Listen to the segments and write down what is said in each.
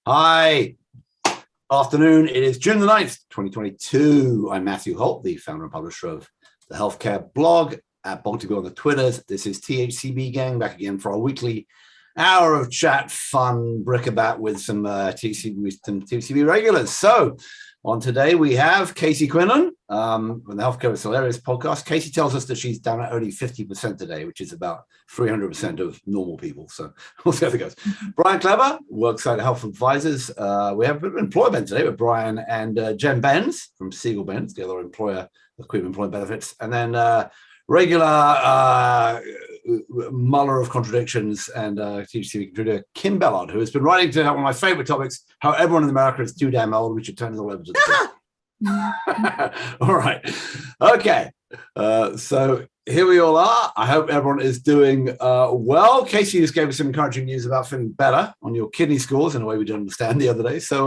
Hi, afternoon. It is June the 9th, 2022. I'm Matthew Holt, the founder and publisher of the healthcare blog at Baltimore on the Twitters. This is THCB Gang back again for our weekly hour of chat, fun, bric-a-brac with some THCB regulars. So on today, we have Casey Quinlan from the Healthcare is Hilarious podcast. Casey tells us that she's down at only 50% today, which is about 300% of normal people. So we'll see how it goes. Brian Klepper, Worksite Health Advisors. We have an employment today with Brian and Jen Benz from Siegel Benz, the other employer, equipment employment benefits. And then regular muller of contradictions and THCB contributor Kim Bellard, who has been writing to one of my favorite topics, how everyone in America is too damn old, we should turn it all over to the all right. Okay. So here we all are. I hope everyone is doing well. Casey just gave us some encouraging news about feeling better on your kidney scores in a way we didn't understand the other day. So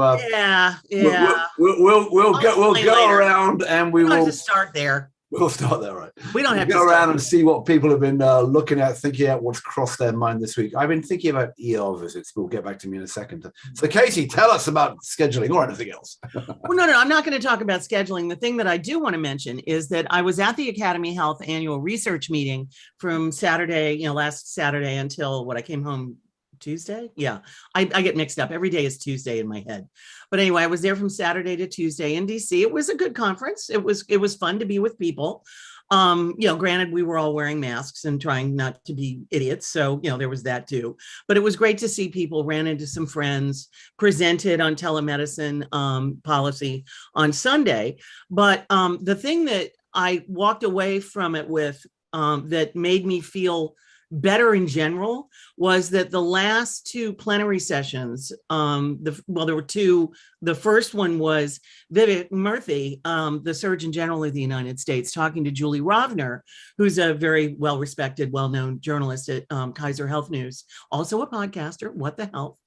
we'll go around and we will just start there. We'll start there, right? We don't have to go around and see what people have been looking at, thinking out what's crossed their mind this week. I've been thinking about ER visits. We'll get back to me in a second. So, Casey, tell us about scheduling or anything else. Well, no, I'm not going to talk about scheduling. The thing that I do want to mention is that I was at the Academy Health annual research meeting from Saturday, last Saturday until I came home Tuesday. Yeah, I get mixed up. Every day is Tuesday in my head. But anyway, I was there from Saturday to Tuesday in DC. It was a good conference. It was fun to be with people. Granted, we were all wearing masks and trying not to be idiots. So, there was that too. But it was great to see people, ran into some friends, presented on telemedicine policy on Sunday. But the thing that I walked away from it with that made me feel better in general was that the last two plenary sessions, there were two. The first one was Vivek Murthy, the Surgeon General of the United States, talking to Julie Rovner, who's a very well-respected, well-known journalist at Kaiser Health News, also a podcaster, What the Health.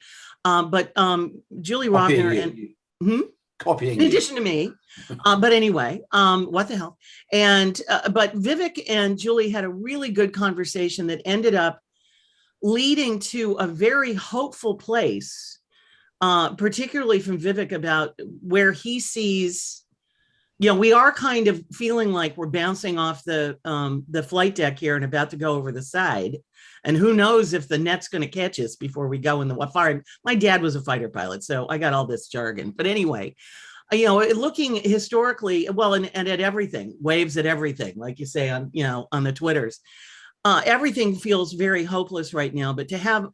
But Julie Rovner Copying in addition to me. But anyway, what the hell? And but Vivek and Julie had a really good conversation that ended up leading to a very hopeful place, particularly from Vivek about where he sees, we are kind of feeling like we're bouncing off the flight deck here and about to go over the side. And who knows if the net's going to catch us before we go in the fire. My dad was a fighter pilot, so I got all this jargon. But anyway, looking historically, and at everything, waves at everything, like you say on the Twitters, everything feels very hopeless right now. But to have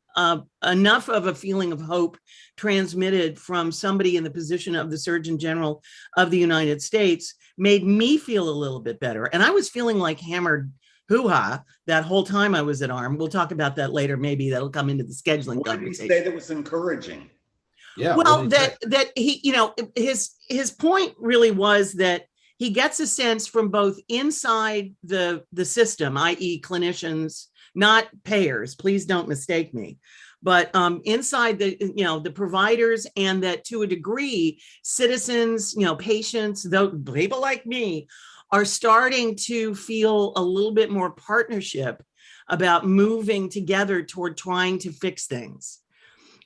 enough of a feeling of hope transmitted from somebody in the position of the Surgeon General of the United States made me feel a little bit better. And I was feeling like hammered hoo-ha that whole time I was at ARM. We'll talk about that later. Maybe that'll come into the scheduling conversation. What did he say that was encouraging? Yeah. Well, that he, his point really was that he gets a sense from both inside the system, i.e. clinicians, not payers, please don't mistake me, but inside the providers, and that to a degree, citizens, patients, though people like me, are starting to feel a little bit more partnership about moving together toward trying to fix things.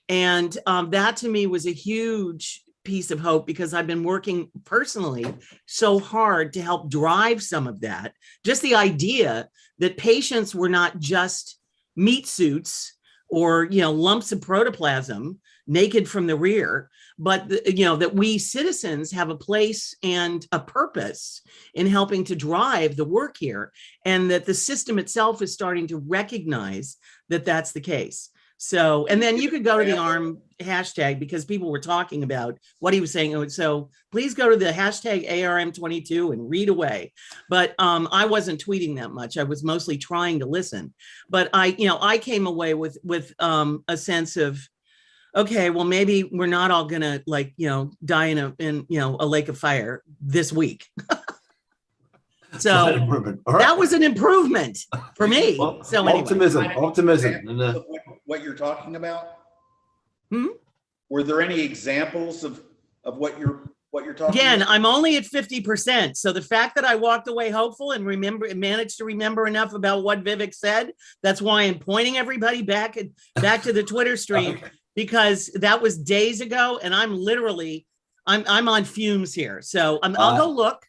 And that to me was a huge piece of hope, because I've been working personally so hard to help drive some of that. Just the idea that patients were not just meat suits or, lumps of protoplasm naked from the rear, but that we citizens have a place and a purpose in helping to drive the work here, and that the system itself is starting to recognize that that's the case. So, and then you could go to the ARM hashtag, because people were talking about what he was saying. So please go to the hashtag ARM22 and read away. But I wasn't tweeting that much. I was mostly trying to listen. But I came away with a sense of, okay, well, maybe we're not all gonna die in a lake of fire this week. So that was an improvement for me. Well, so anyway. Optimism. What you're talking about? Were there any examples of what you're talking Again, about? I'm only at 50%. So the fact that I walked away hopeful and managed to remember enough about what Vivek said, that's why I'm pointing everybody back to the Twitter stream. Okay. because that was days ago, and I'm on fumes here. So I'll go look.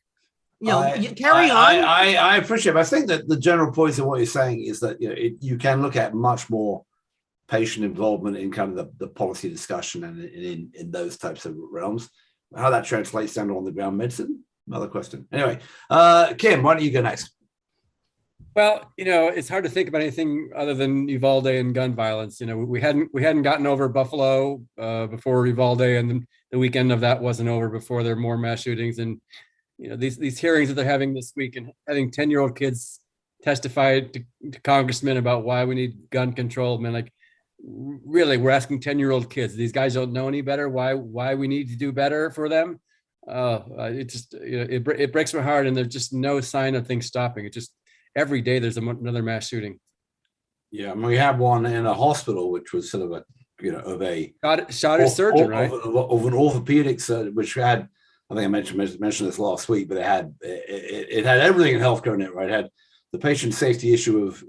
Carry on. I appreciate it. I think that the general point of what you're saying is that you can look at much more patient involvement in kind of the policy discussion and in those types of realms. How that translates down to on the ground medicine, another question. Anyway, Kim, why don't you go next? Well, it's hard to think about anything other than Uvalde and gun violence. We hadn't gotten over Buffalo before Uvalde, and then the weekend of that wasn't over before there were more mass shootings. And these hearings that they're having this week, and having 10-year-old kids testify to congressmen about why we need gun control. Man, like, really, we're asking 10-year-old kids. These guys don't know any better. Why we need to do better for them? It just it breaks my heart, and there's just no sign of things stopping. It just every day there's another mass shooting. Yeah, I mean, we had one in a hospital, which was sort of a shot a surgeon, right? Of an orthopedic surgeon, which had, I think I mentioned this last week, but it had everything in healthcare in it, right? It had the patient safety issue of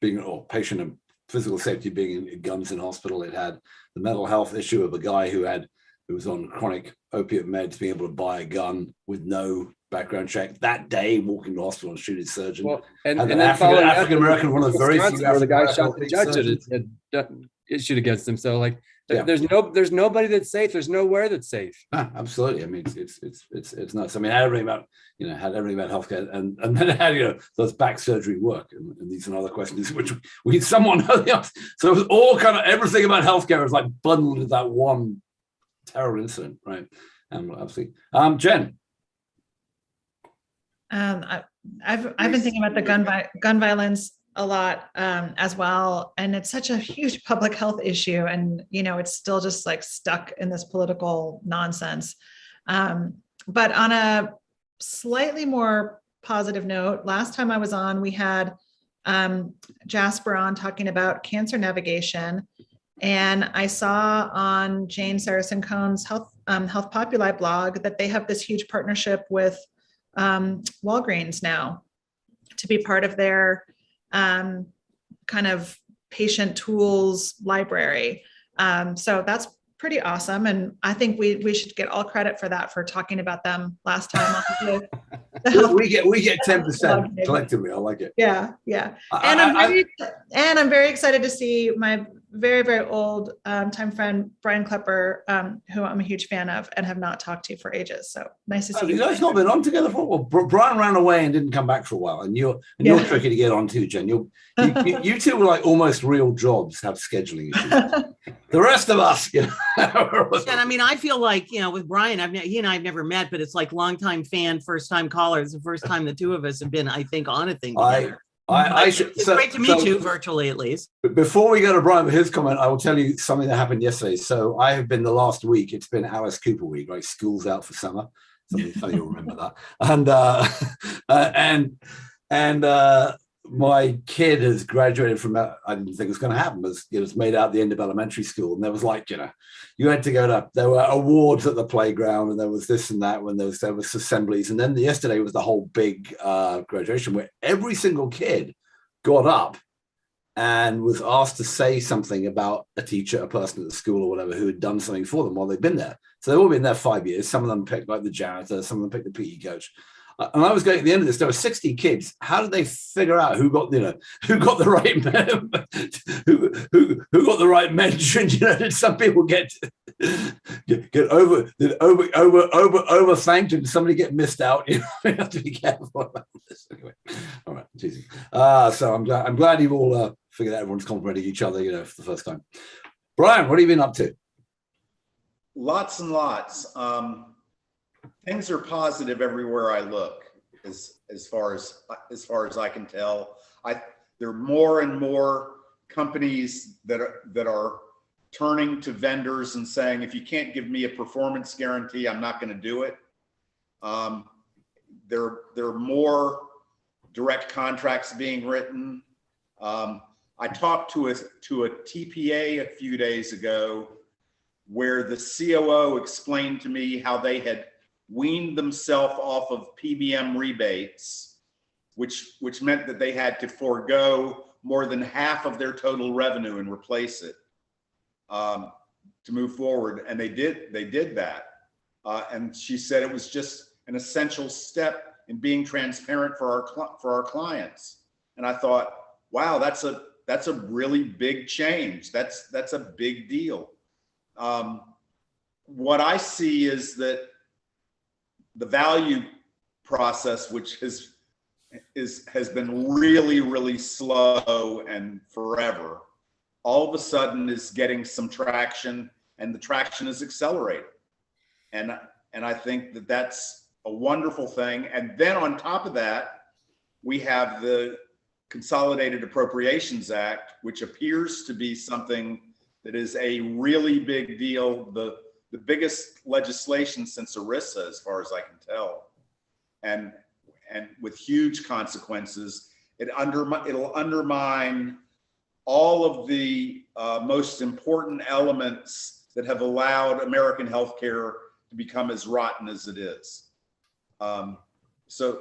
being, or patient and physical safety being in guns in hospital. It had the mental health issue of a guy who was on chronic opiate meds, being able to buy a gun with no background check that day, walking to hospital and shoot his surgeon. Well, and then African American, one of the very few where the guy shot the judge surgeons. that issued against him. So like, yeah. There's nobody that's safe. There's nowhere that's safe. Absolutely. I mean, it's nuts. I mean, had everything about healthcare, and then it had those back surgery work, and these and other questions which we need someone know the answer. So it was all kind of everything about healthcare was like bundled into that one terrible incident, right? And obviously, Jen. I've been thinking about the gun violence a lot as well, and it's such a huge public health issue, and it's still just like stuck in this political nonsense. But on a slightly more positive note, last time I was on, we had Jasper on talking about cancer navigation, and I saw on Jane Saracen-Cohn's Health Populi blog that they have this huge partnership with Walgreens now to be part of their kind of patient tools library. So that's pretty awesome. And I think we should get all credit for that, for talking about them last time. we get 10% collectively. I like it. Yeah. And I'm very excited to see my very, very old time friend, Brian Klepper, who I'm a huge fan of and have not talked to for ages. So nice to see you. You guys not been on together for a while. Brian ran away and didn't come back for a while. And you're tricky to get on too, Jen. You two were like almost real jobs, have scheduling issues. The rest of us, And I mean, I feel like, with Brian, he and I have never met, but it's like longtime fan, first time caller. It's the first time the two of us have been, I think, on a thing together. It's great to meet you virtually, at least. Before we go to Brian with his comment, I will tell you something that happened yesterday. So I have been the last week, it's been Alice Cooper week, right? School's out for summer. Something funny, you'll remember that. And my kid has graduated from, I didn't think it was going to happen, but it's made out the end of elementary school. And there was like, you had to go to, there were awards at the playground, and there was this and that, when there was assemblies. And then yesterday was the whole big graduation where every single kid got up and was asked to say something about a teacher, a person at the school or whatever, who had done something for them while they've been there. So they've all been there 5 years. Some of them picked like the janitor, some of them picked the PE coach. And I was going at the end of this, there were 60 kids. How did they figure out who got the right who got the right mention? Did some people get over thanked and somebody get missed out? We have to be careful about this. Anyway, all right, Jesus. So I'm glad you've all figured out everyone's complimenting each other, for the first time. Brian, what have you been up to? Lots and lots. Things are positive everywhere I look, as far as I can tell. There are more and more companies that are turning to vendors and saying, if you can't give me a performance guarantee, I'm not going to do it. There are more direct contracts being written. I talked to a TPA a few days ago where the COO explained to me how they had weaned themselves off of PBM rebates, which meant that they had to forego more than half of their total revenue and replace it. to move forward, and they did that. And she said it was just an essential step in being transparent for our clients. And I thought, wow, that's a really big change. That's a big deal. What I see is that the value process, which has been really, really slow and forever, all of a sudden is getting some traction, and the traction is accelerating. And I think that that's a wonderful thing. And then on top of that, we have the Consolidated Appropriations Act, which appears to be something that is a really big deal, the biggest legislation since ERISA, as far as I can tell, and with huge consequences. It'll undermine all of the most important elements that have allowed American healthcare to become as rotten as it is. So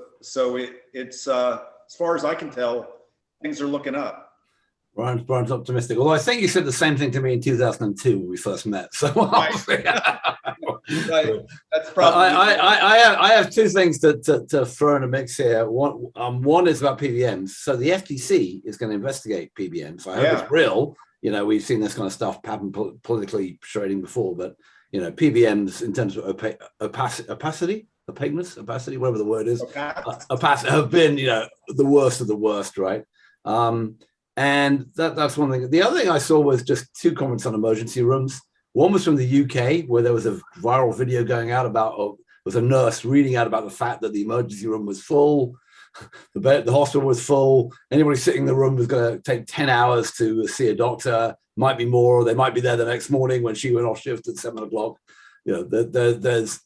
it's as far as I can tell, things are looking up. Brian's optimistic. Although I think you said the same thing to me in 2002 when we first met. So Right. That's probably. I have two things to throw in a mix here. One is about PBMs. So the FTC is going to investigate PBMs. So I hope it's real. You know, we've seen this kind of stuff happen politically trading before, but you know, PBMs in terms of opacity, whatever the word is, have been, you know, the worst of the worst, right? And that's one thing. The other thing I saw was just two comments on emergency rooms. One was from the UK, where there was a viral video going out about, was a nurse reading out about the fact that the emergency room was full, the hospital was full. Anybody sitting in the room was going to take 10 hours to see a doctor, might be more, or they might be there the next morning when she went off shift at 7 o'clock. You know, there's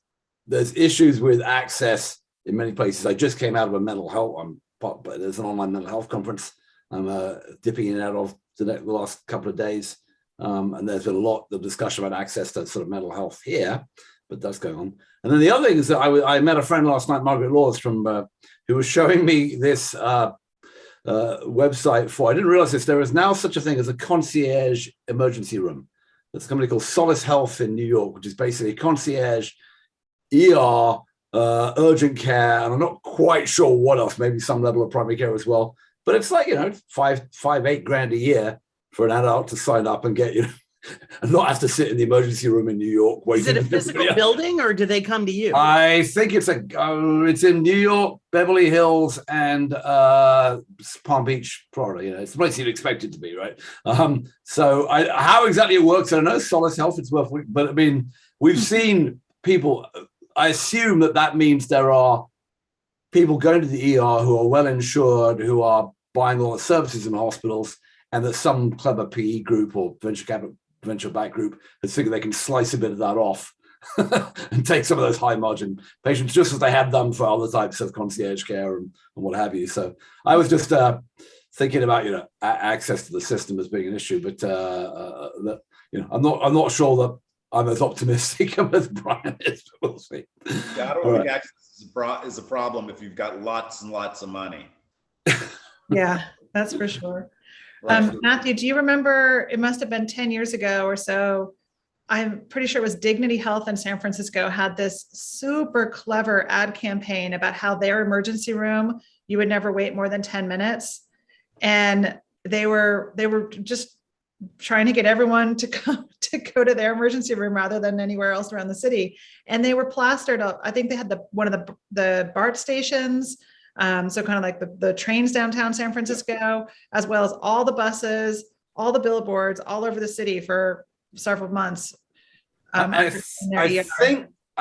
issues with access in many places. I just came out of a mental health, but there's an online mental health conference I'm dipping in and out of the last couple of days. And there's been a lot of discussion about access to sort of mental health here, but that's going on. And then the other thing is that I met a friend last night, Margaret Laws, who was showing me this website for, I didn't realize this, there is now such a thing as a concierge emergency room. There's a company called Solace Health in New York, which is basically concierge, ER, urgent care, and I'm not quite sure what else, maybe some level of primary care as well. But it's like, you know, $8 grand a year for an adult to sign up and get, you know, and not have to sit in the emergency room in New York. Is it a physical building, or do they come to you? I think it's in New York, Beverly Hills, and Palm Beach, Florida. You know, it's the place you'd expect it to be, right? So how exactly it works, I don't know. Solace Health, it's worth, but I mean, we've seen people. I assume that means there are people going to the ER who are well insured, who are buying all the services in hospitals, and that some clever PE group or venture-backed group has figured they can slice a bit of that off and take some of those high margin patients, just as they have done for other types of concierge care and what have you. So I was just thinking about, you know, access to the system as being an issue, but you know, I'm not sure that I'm as optimistic as Brian is, but we'll see. Yeah, I don't think access is a problem if you've got lots and lots of money. Yeah, that's for sure. Right. Matthew, do you remember, it must have been 10 years ago or so, I'm pretty sure it was Dignity Health in San Francisco had this super clever ad campaign about how their emergency room, you would never wait more than 10 minutes. And they were just trying to get everyone to go to their emergency room rather than anywhere else around the city. And they were plastered up. I think they had one of the BART stations. So kind of like the trains downtown San Francisco, as well as all the buses, all the billboards all over the city for several months. I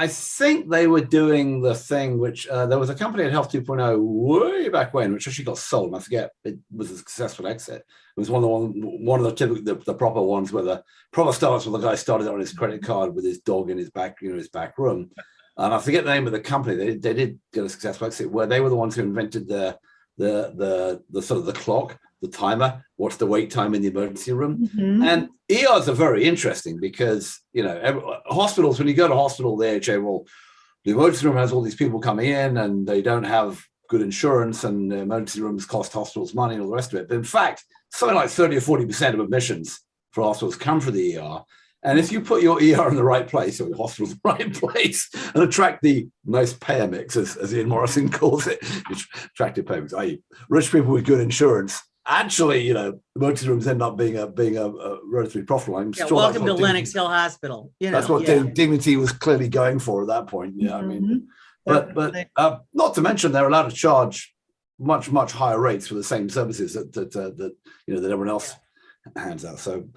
think they were doing the thing which there was a company at Health 2.0 way back when, which actually got sold. And I forget, it was a successful exit. It was one of the typical the proper ones where the proper starts where the guy started on his credit card with his dog in his back, you know, his back room. And I forget the name of the company. They did get a successful exit where they were the ones who invented the sort of the clock, the timer, what's the wait time in the emergency room. Mm-hmm. And ERs are very interesting because, you know, hospitals, when you go to hospital, they say, well, the emergency room has all these people coming in and they don't have good insurance and the emergency rooms cost hospitals money and all the rest of it. But in fact, something like 30 or 40% of admissions for hospitals come from the ER. And if you put your ER in the right place, or your hospital in the right place, and attract the nice payer mix, as Ian Morrison calls it, attractive payer mix, i.e. rich people with good insurance, actually, emergency rooms end up being a relatively profitable. I'm Yeah, sure welcome to Lenox Hill Hospital. That's what DMT was clearly going for at that point. Yeah, I mean, but not to mention they're allowed to charge much higher rates for the same services that everyone else hands out. So,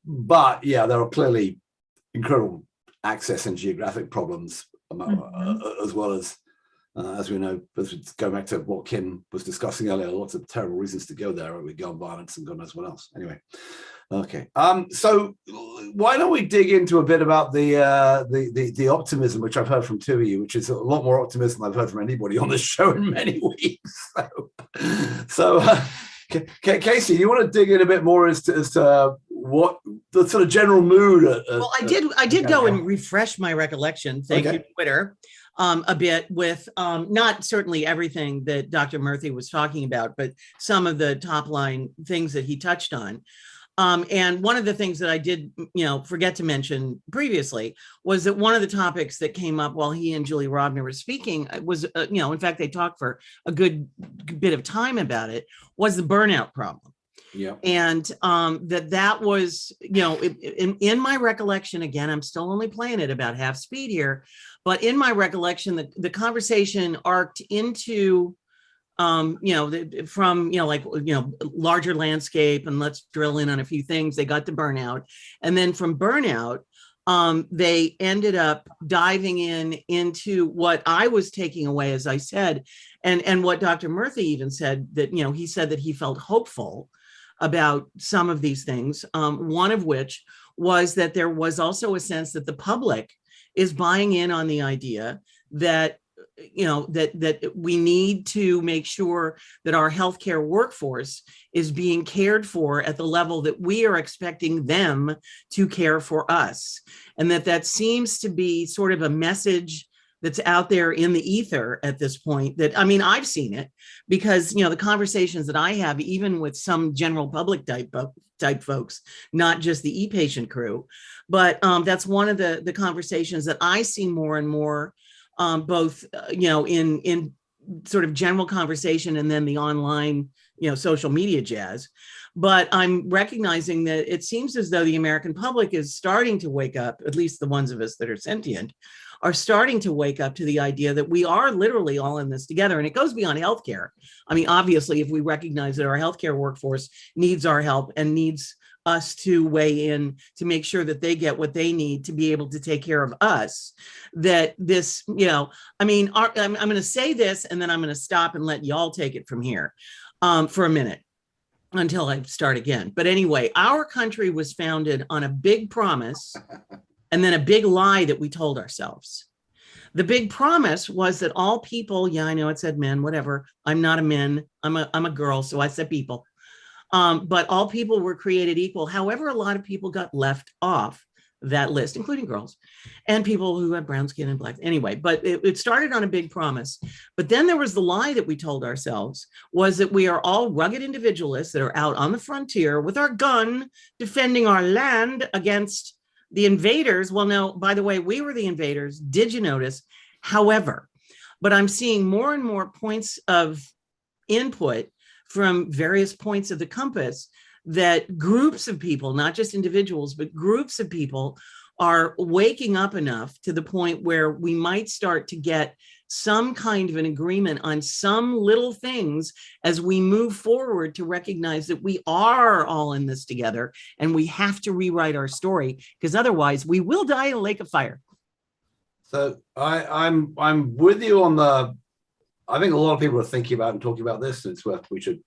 but yeah, there are clearly incredible access and geographic problems, as well as we know, going back to what Kim was discussing earlier, lots of terrible reasons to go there with gun violence and God knows what else. Anyway, okay. So why don't we dig into a bit about the optimism, which I've heard from two of you, which is a lot more optimism than I've heard from anybody on this show in many weeks. So Casey, you want to dig in a bit more as to what the sort of general mood? Well, I did go and refresh my recollection. Thank you, Twitter. A bit with not certainly everything that Dr. Murthy was talking about, but some of the top line things that he touched on. And one of the things that I did, forget to mention previously was that one of the topics that came up while he and Julie Robner were speaking was, in fact, they talked for a good bit of time about it, was the burnout problem. Yeah. And that was, in my recollection, again, I'm still only playing it about half speed here, but in my recollection, the conversation arced into, larger landscape, and let's drill in on a few things. They got to burnout. And then from burnout, they ended up diving into what I was taking away, as I said, and what Dr. Murthy even said, that, he said that he felt hopeful about some of these things, one of which was that there was also a sense that the public is buying in on the idea that that we need to make sure that our healthcare workforce is being cared for at the level that we are expecting them to care for us, and that seems to be sort of a message that's out there in the ether at this point. That, I mean, I've seen it because, the conversations that I have, even with some general public type folks, not just the e-patient crew, but that's one of the conversations that I see more and more, both, in sort of general conversation and then the online, social media jazz. But I'm recognizing that it seems as though the American public is starting to wake up, at least the ones of us that are sentient, are starting to wake up to the idea that we are literally all in this together. And it goes beyond healthcare. I mean, obviously, if we recognize that our healthcare workforce needs our help and needs us to weigh in to make sure that they get what they need to be able to take care of us, that this, I'm going to say this and then I'm going to stop and let y'all take it from here for a minute until I start again. But anyway, our country was founded on a big promise and then a big lie that we told ourselves. The big promise was that all people, I know it said men, whatever. I'm not a man, I'm a girl, so I said people. But all people were created equal. However, a lot of people got left off that list, including girls and people who have brown skin and black. Anyway, but it started on a big promise. But then there was the lie that we told ourselves, was that we are all rugged individualists that are out on the frontier with our gun, defending our land against the invaders. Well, no, by the way, we were the invaders. Did you notice? However, but I'm seeing more and more points of input from various points of the compass that groups of people, not just individuals, but groups of people are waking up enough to the point where we might start to get some kind of an agreement on some little things as we move forward to recognize that we are all in this together and we have to rewrite our story, because otherwise we will die in a lake of fire. So I'm with you on I think a lot of people are thinking about and talking about this, and we should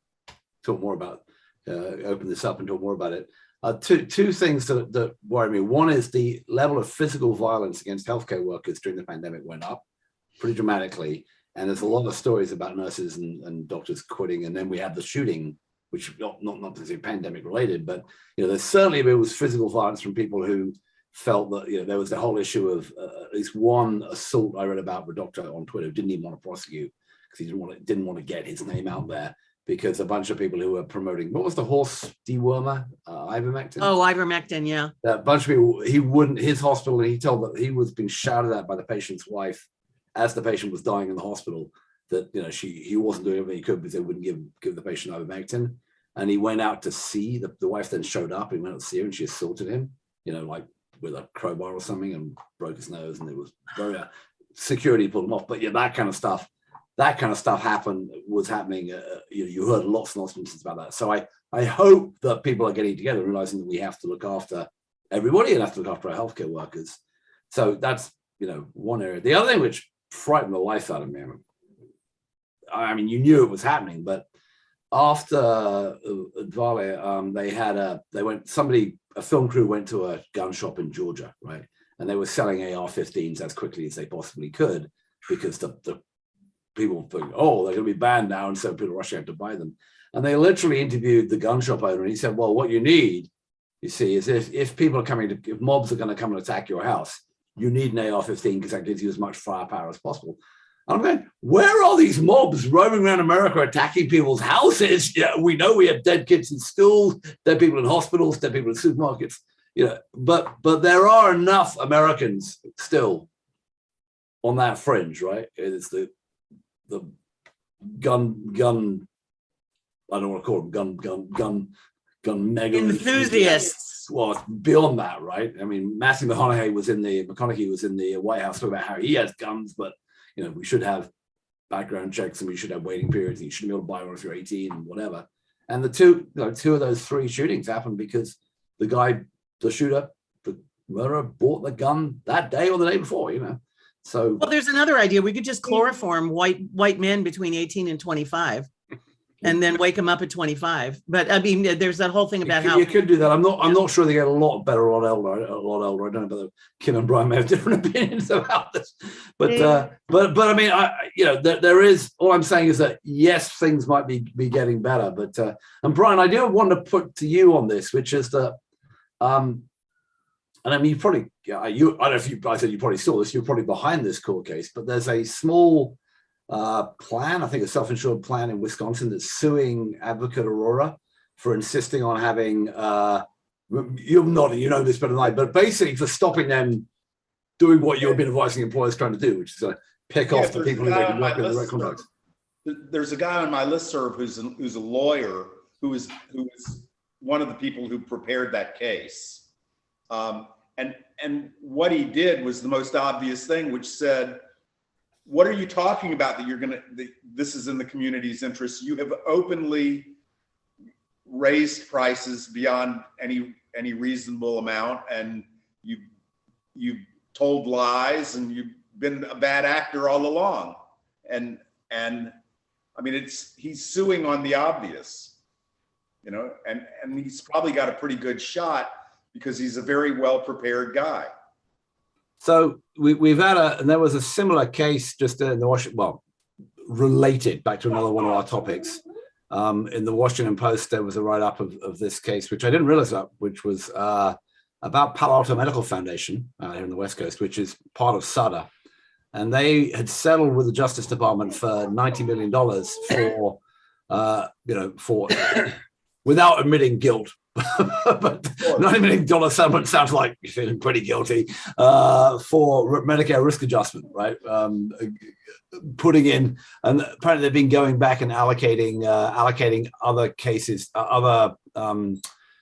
talk more about, open this up and talk more about it. Two things that worry me. One is the level of physical violence against healthcare workers during the pandemic went up pretty dramatically. And there's a lot of stories about nurses and doctors quitting. And then we had the shooting, which not necessarily pandemic related, but there's certainly there was physical violence from people who felt that there was the whole issue of at least one assault I read about with a doctor on Twitter who didn't even want to prosecute because he didn't want to get his name out there because a bunch of people who were promoting, what was the horse dewormer, ivermectin? Oh, ivermectin, yeah. A bunch of people, he wouldn't, his hospital, and he told that he was being shouted at by the patient's wife as the patient was dying in the hospital, that, you know, he wasn't doing everything he could because they wouldn't give the patient ivermectin. And he went out to see, the wife then showed up, and went out to see her, and she assaulted him, you know, like with a crowbar or something, and broke his nose, and it was very, security pulled him off. But yeah, that kind of stuff was happening. You heard lots and lots of instances about that. So I hope that people are getting together, realizing that we have to look after everybody and have to look after our healthcare workers. So that's, you know, one area. The other thing which frightened the life out of me, I mean, you knew it was happening, but after Vale, a film crew went to a gun shop in Georgia, right? And they were selling AR-15s as quickly as they possibly could, because the people think, oh, they're going to be banned now, and so people rushing out to buy them. And they literally interviewed the gun shop owner, and he said, well, what you need, you see, is if people are coming if mobs are going to come and attack your house, you need an AR-15 because that gives you as much firepower as possible. And I'm going, where are these mobs roaming around America attacking people's houses? Yeah, we know we have dead kids in schools, dead people in hospitals, dead people in supermarkets. You know, but there are enough Americans still on that fringe, right? It's the gun. I don't want to call them gun mega Enthusiasts. Well, it's beyond that, right? I mean, Matthew McConaughey was in the White House talking about how he has guns, but you know, we should have background checks, and we should have waiting periods, and you shouldn't be able to buy one if you're 18 and whatever. And the two of those three shootings happened because the shooter, the murderer, bought the gun that day or the day before, you know. So, well, there's another idea. We could just chloroform white men between 18 and 25, and then wake them up at 25. But I mean, there's that whole thing about how you could do that. I'm not sure they get a lot better, a lot older. I don't know whether Kim and Brian may have different opinions about this, but I mean, there is. All I'm saying is that yes, things might be getting better, but and Brian, I do want to put to you on this, which is that. And I mean, I don't know if I said you probably saw this, you're probably behind this court case, but there's a small plan, I think a self-insured plan in Wisconsin that's suing Advocate Aurora for insisting on having, you're nodding, you know this better than I, but basically for stopping them doing what you've been advising employers trying to do, which is pick off the people who they can work with the right contracts. There's a guy on my listserv who's a lawyer who is one of the people who prepared that case. And what he did was the most obvious thing, which said, what are you talking about that this is in the community's interest? You have openly raised prices beyond any reasonable amount, and you've told lies, and you've been a bad actor all along. And I mean, he's suing on the obvious, you know, and he's probably got a pretty good shot because he's a very well-prepared guy. So we've had and there was a similar case just in the Washington, well, related back to another one of our topics. In the Washington Post, there was a write-up of this case, which I didn't realize about, which was about Palo Alto Medical Foundation here in the West Coast, which is part of SADA. And they had settled with the Justice Department for $90 million for without admitting guilt. But $90 million settlement sounds like you're feeling pretty guilty for Medicare risk adjustment, right? Putting in, and apparently they've been going back and allocating other cases, other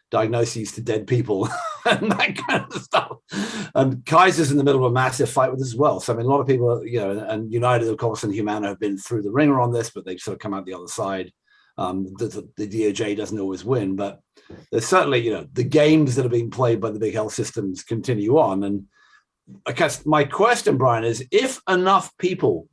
diagnoses to dead people and that kind of stuff. And Kaiser's in the middle of a massive fight with this as well. So I mean, a lot of people, and United, of course, and Humana have been through the ringer on this, but they've sort of come out the other side. The DOJ doesn't always win, but there's certainly, the games that are being played by the big health systems continue on. And I guess my question, Brian, is if enough people,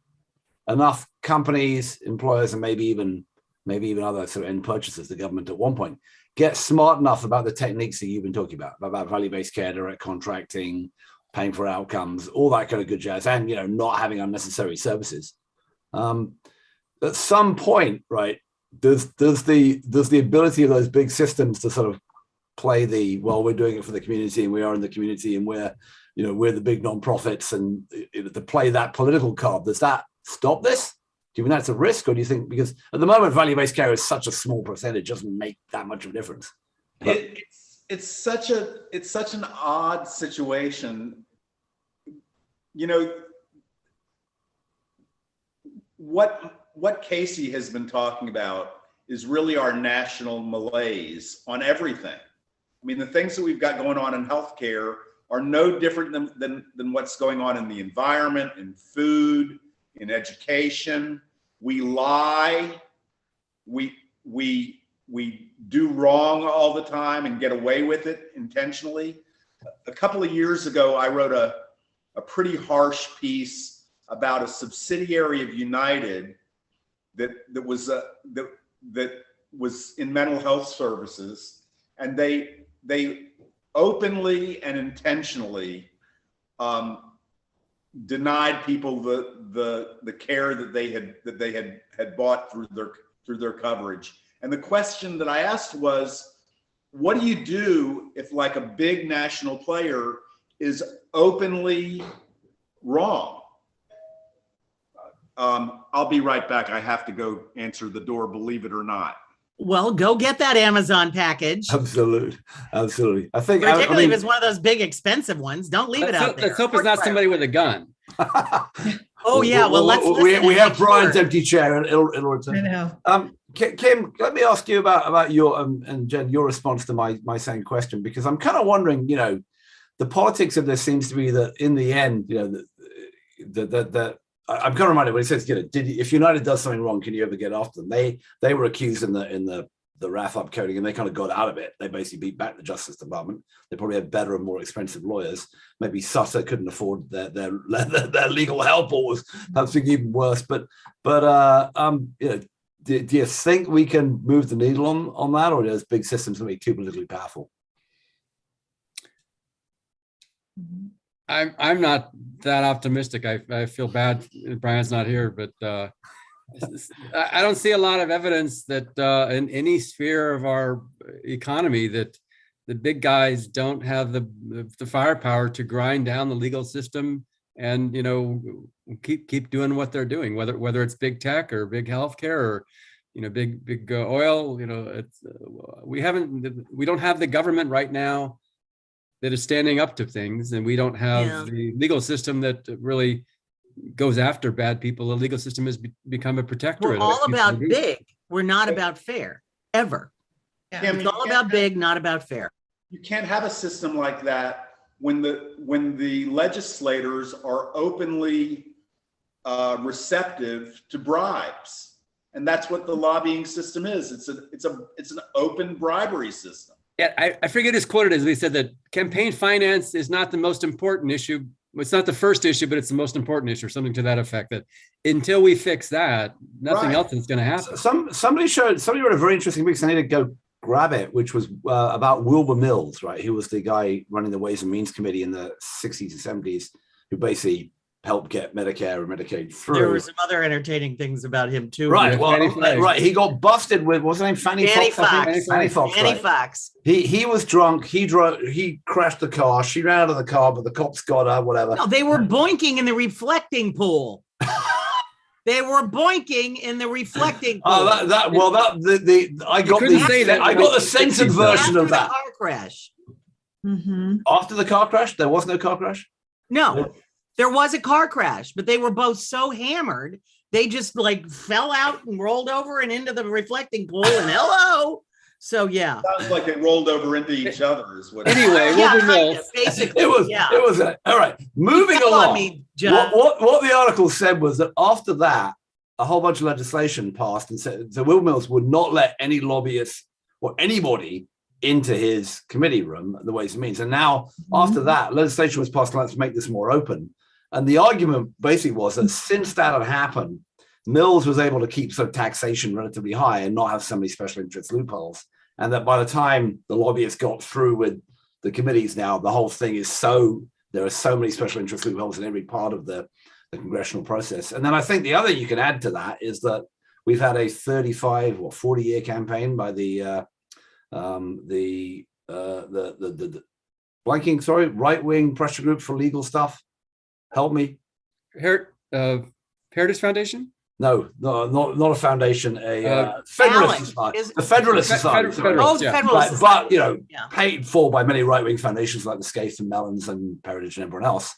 enough companies, employers, and maybe even other sort of end purchasers, the government at one point, get smart enough about the techniques that you've been talking about value-based care, direct contracting, paying for outcomes, all that kind of good jazz, and not having unnecessary services. At some point, right? Does the ability of those big systems to sort of play we're doing it for the community, and we are in the community, and we're the big nonprofits, and to play that political card, does that stop this? Do you think that's a risk, or do you think, because at the moment value-based care is such a small percentage, it doesn't make that much of a difference? But It's such an odd situation. You know, what Casey has been talking about is really our national malaise on everything. I mean, the things that we've got going on in healthcare are no different than what's going on in the environment, in food, in education. We lie, we do wrong all the time and get away with it intentionally. A couple of years ago, I wrote a pretty harsh piece about a subsidiary of United that was in mental health services, and they openly and intentionally denied people the care that they had bought through their coverage. And the question that I asked was, what do you do if, like, a big national player is openly wrong? I'll be right back. I have to go answer the door, believe it or not. Well, go get that Amazon package. absolutely. I think, Particularly if it's one of those big expensive ones. Don't leave it out there. Let's hope it's not somebody with a gun. Oh yeah, well, let's we have Brian's empty chair, and it'll return. I know. Kim, let me ask you about your and Jen, your response to my same question, because I'm kind of wondering, you know, the politics of this seems to be that in the end, you know, that I'm kind of reminded when he says, you know, if United does something wrong, can you ever get after them? They were accused in the RAF upcoding, and they kind of got out of it. They basically beat back the Justice Department. They probably had better and more expensive lawyers. Maybe Sutter couldn't afford their legal help, or was something even worse. But you know, do you think we can move the needle on that, or are those big systems going to be too politically powerful? I'm not that optimistic. I feel bad Brian's not here, but I don't see a lot of evidence that in any sphere of our economy that the big guys don't have the firepower to grind down the legal system and, you know, keep doing what they're doing, whether it's big tech or big healthcare or, you know, big oil. You know, we don't have the government right now that is standing up to things, and we don't have the legal system that really goes after bad people. The legal system has become a protectorate. We're all about big. We're not about fair, ever. Yeah. It's all about big, not about fair. You can't have a system like that when the legislators are openly receptive to bribes, and that's what the lobbying system is. It's an open bribery system. Yeah, I forget his quote as he said that campaign finance is not the most important issue. It's not the first issue, but it's the most important issue, or something to that effect. That until we fix that, nothing else is going to happen. Somebody wrote a very interesting piece. I need to go grab it, which was about Wilbur Mills, right? He was the guy running the Ways and Means Committee in the 60s and 70s, who basically helped get Medicare and Medicaid through. There were some other entertaining things about him too. Right. Well, right. He got busted with, what's her name? Fanny Fox. Fanny Fox. He was drunk. He crashed the car. She ran out of the car, but the cops got her, whatever. No, they were boinking in the reflecting pool. They were boinking in the reflecting pool. Oh, I got the censored version of that. Car crash. Mm-hmm. After the car crash, there was no car crash? No. There was a car crash, but they were both so hammered, they just like fell out and rolled over and into the reflecting pool and hello. So yeah. Sounds like they rolled over into each other is what. Anyway, basically. It was all right. Moving along. What the article said was that after that, a whole bunch of legislation passed and said so Will Mills would not let any lobbyists or anybody into his committee room, the Ways and Means. And now after that, legislation was passed, let's make this more open. And the argument basically was that since that had happened, Mills was able to keep sort of taxation relatively high and not have so many special interest loopholes. And that by the time the lobbyists got through with the committees now, the whole thing is there are so many special interest loopholes in every part of the congressional process. And then I think the other you can add to that is that we've had a 35 or 40-year campaign by the right-wing pressure group for legal stuff. Help me. Heritage Foundation? No, not a foundation, a Federalist ALEC. Society. Is- The Federalist Society. sorry. Oh, the yeah. Federalist But, Society. you know, Yeah. paid for by many right-wing foundations like the Scaife and Mellons and Heritage and everyone else,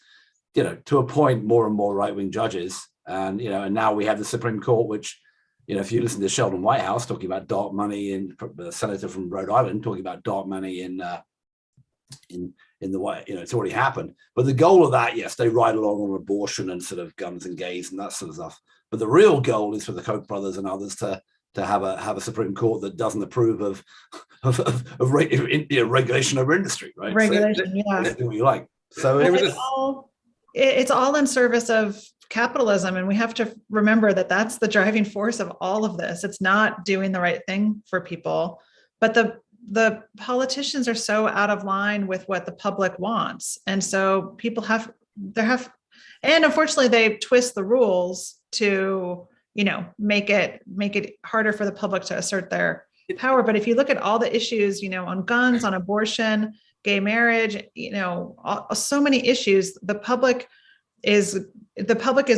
you know, to appoint more and more right-wing judges. And, you know, and now we have the Supreme Court, which, you know, if you listen to Sheldon Whitehouse talking about dark money, in the senator from Rhode Island talking about dark money in the way, you know, it's already happened. But the goal of that, yes, they ride along on abortion and sort of guns and gays and that sort of stuff. But the real goal is for the Koch brothers and others to have a Supreme Court that doesn't approve of regulation over industry, right? Regulation, so, yeah. do what you like. So It's all in service of capitalism, and we have to remember that that's the driving force of all of this. It's not doing the right thing for people, but the politicians are so out of line with what the public wants, and so people and unfortunately they twist the rules to, you know, make it harder for the public to assert their power. But if you look at all the issues, you know, on guns, on abortion, gay marriage, you know, so many issues, the public is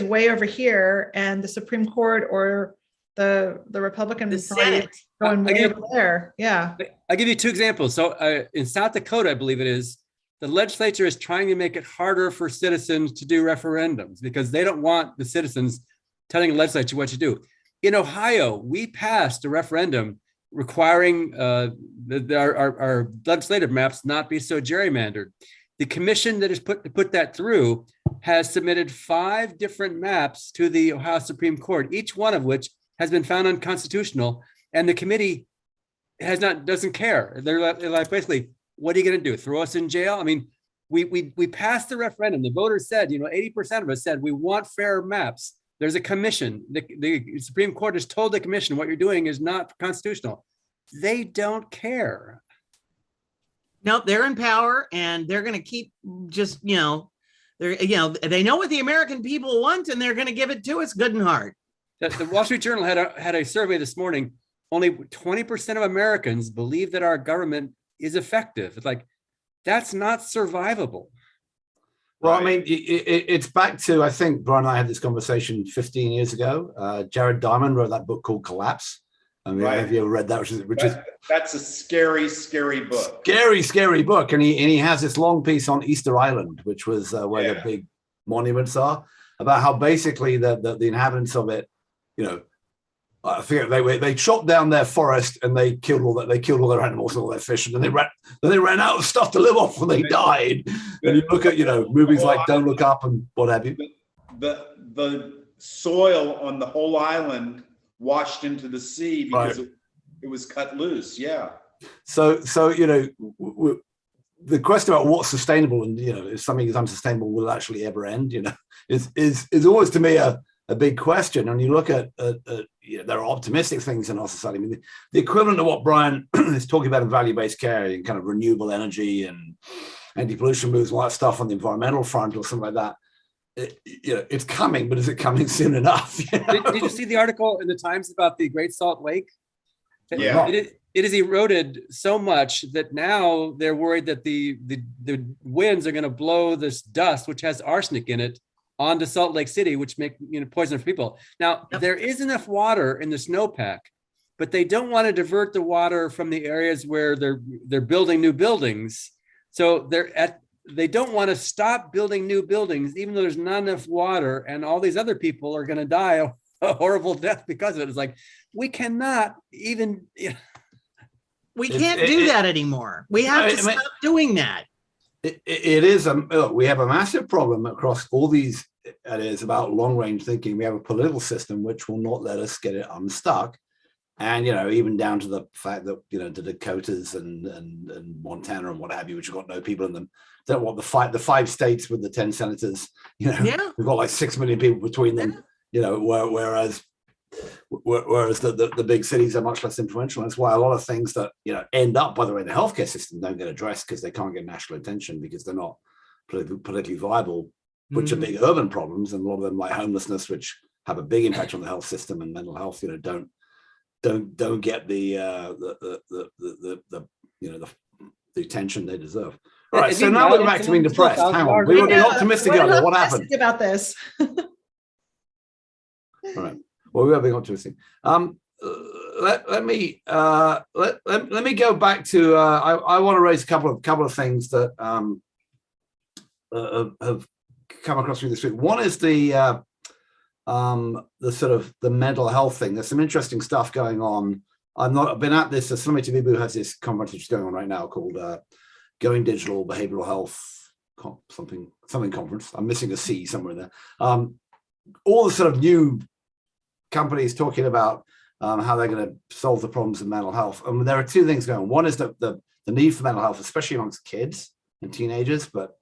way over here, and the Supreme Court or the Republican The Party Senate. is going way over there. Yeah. I'll give you two examples. So in South Dakota, I believe it is, the legislature is trying to make it harder for citizens to do referendums because they don't want the citizens telling the legislature what to do. In Ohio, we passed a referendum requiring our legislative maps not be so gerrymandered. The commission that has put that through has submitted 5 different maps to the Ohio Supreme Court, each one of which has been found unconstitutional, and the committee doesn't care. They're like, basically, what are you going to do? Throw us in jail? I mean, we passed the referendum. The voters said, 80% of us said we want fair maps. There's a commission. The Supreme Court has told the commission what you're doing is not constitutional. They don't care. Nope, they're in power, and they're going to keep just, they know what the American people want, and they're going to give it to us good and hard. The Wall Street Journal had a survey this morning. Only 20% of Americans believe that our government is effective. It's like, that's not survivable. Well, I mean, it's back to, I think Brian and I had this conversation 15 years ago. Jared Diamond wrote that book called Collapse. I mean, have you ever read that? That's a scary, scary book. Scary book. And he has this long piece on Easter Island, which was where the big monuments are, about how basically the inhabitants of it, I think they chopped down their forest and they killed all their animals and all their fish, and then they ran out of stuff to live off when they died. And you look at movies like Don't Look Up and what have you. The soil on the whole island washed into the sea because it was cut loose. Yeah. So the question about what's sustainable and if something is unsustainable will actually ever end, is always to me a big question. And you look at there are optimistic things in our society. I mean, the equivalent of what Brian is talking about in value-based care and kind of renewable energy and anti-pollution moves, all that stuff on the environmental front or something like that. It's coming, but is it coming soon enough? Did you see the article in the Times about the Great Salt Lake? Yeah. It is eroded so much that now they're worried that the winds are going to blow this dust, which has arsenic in it, onto Salt Lake City, which make poison for people. Now, there is enough water in the snowpack, but they don't want to divert the water from the areas where they're building new buildings. So they don't want to stop building new buildings, even though there's not enough water, and all these other people are going to die a horrible death because of it. It's like, we cannot even. We can't do that anymore. We have to stop doing that. It is we have a massive problem across all these areas about long range thinking. We have a political system which will not let us get it unstuck, and even down to the fact that the Dakotas and Montana and what have you, which have got no people in them, don't want the 5 states with the 10 senators. We've got like 6 million people between them. Whereas the big cities are much less influential. That's why a lot of things that end up, by the way, in the healthcare system don't get addressed because they can't get national attention because they're not politically viable, which are big urban problems, and a lot of them, like homelessness, which have a big impact on the health system and mental health, don't get the attention they deserve. All right, so now we're back to being depressed. Hang on, we were being optimistic earlier. What happened about this? All right. Well, we are being optimistic. Let me go back to. I want to raise a couple of things that have come across me this week. One is the sort of the mental health thing. There's some interesting stuff going on. I've been at this. Somebody to Bibu has this conference which is going on right now called Going Digital Behavioral Health something conference. I'm missing a C somewhere there. All the sort of new companies talking about how they're going to solve the problems of mental health. And there are two things going on. One is the need for mental health, especially amongst kids and teenagers, but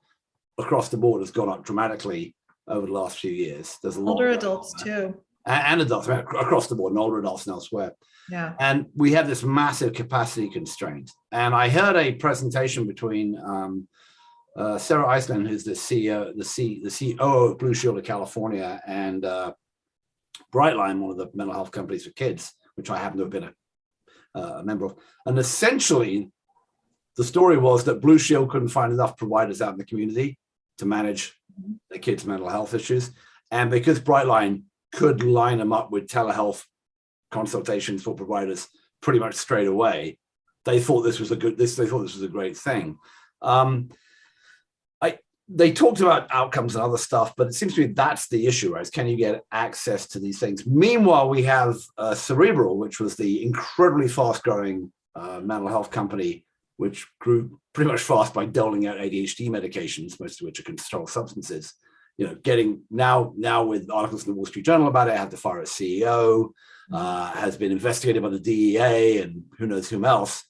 across the board has gone up dramatically over the last few years. There's a lot older adults too. And adults across the board, and older adults and elsewhere. Yeah. And we have this massive capacity constraint. And I heard a presentation between Sarah Iceland, who's the CEO, the COO of Blue Shield of California, and Brightline, one of the mental health companies for kids, which I happen to have been a member of. And essentially, the story was that Blue Shield couldn't find enough providers out in the community to manage the kids' mental health issues. And because Brightline could line them up with telehealth consultations for providers pretty much straight away, they thought this was a great thing. They talked about outcomes and other stuff, but it seems to me that's the issue, right? Can you get access to these things? Meanwhile, we have Cerebral, which was the incredibly fast-growing mental health company, which grew pretty much fast by doling out ADHD medications, most of which are controlled substances. You know, getting now with articles in the Wall Street Journal about it, had to fire a CEO, has been investigated by the DEA and who knows whom else.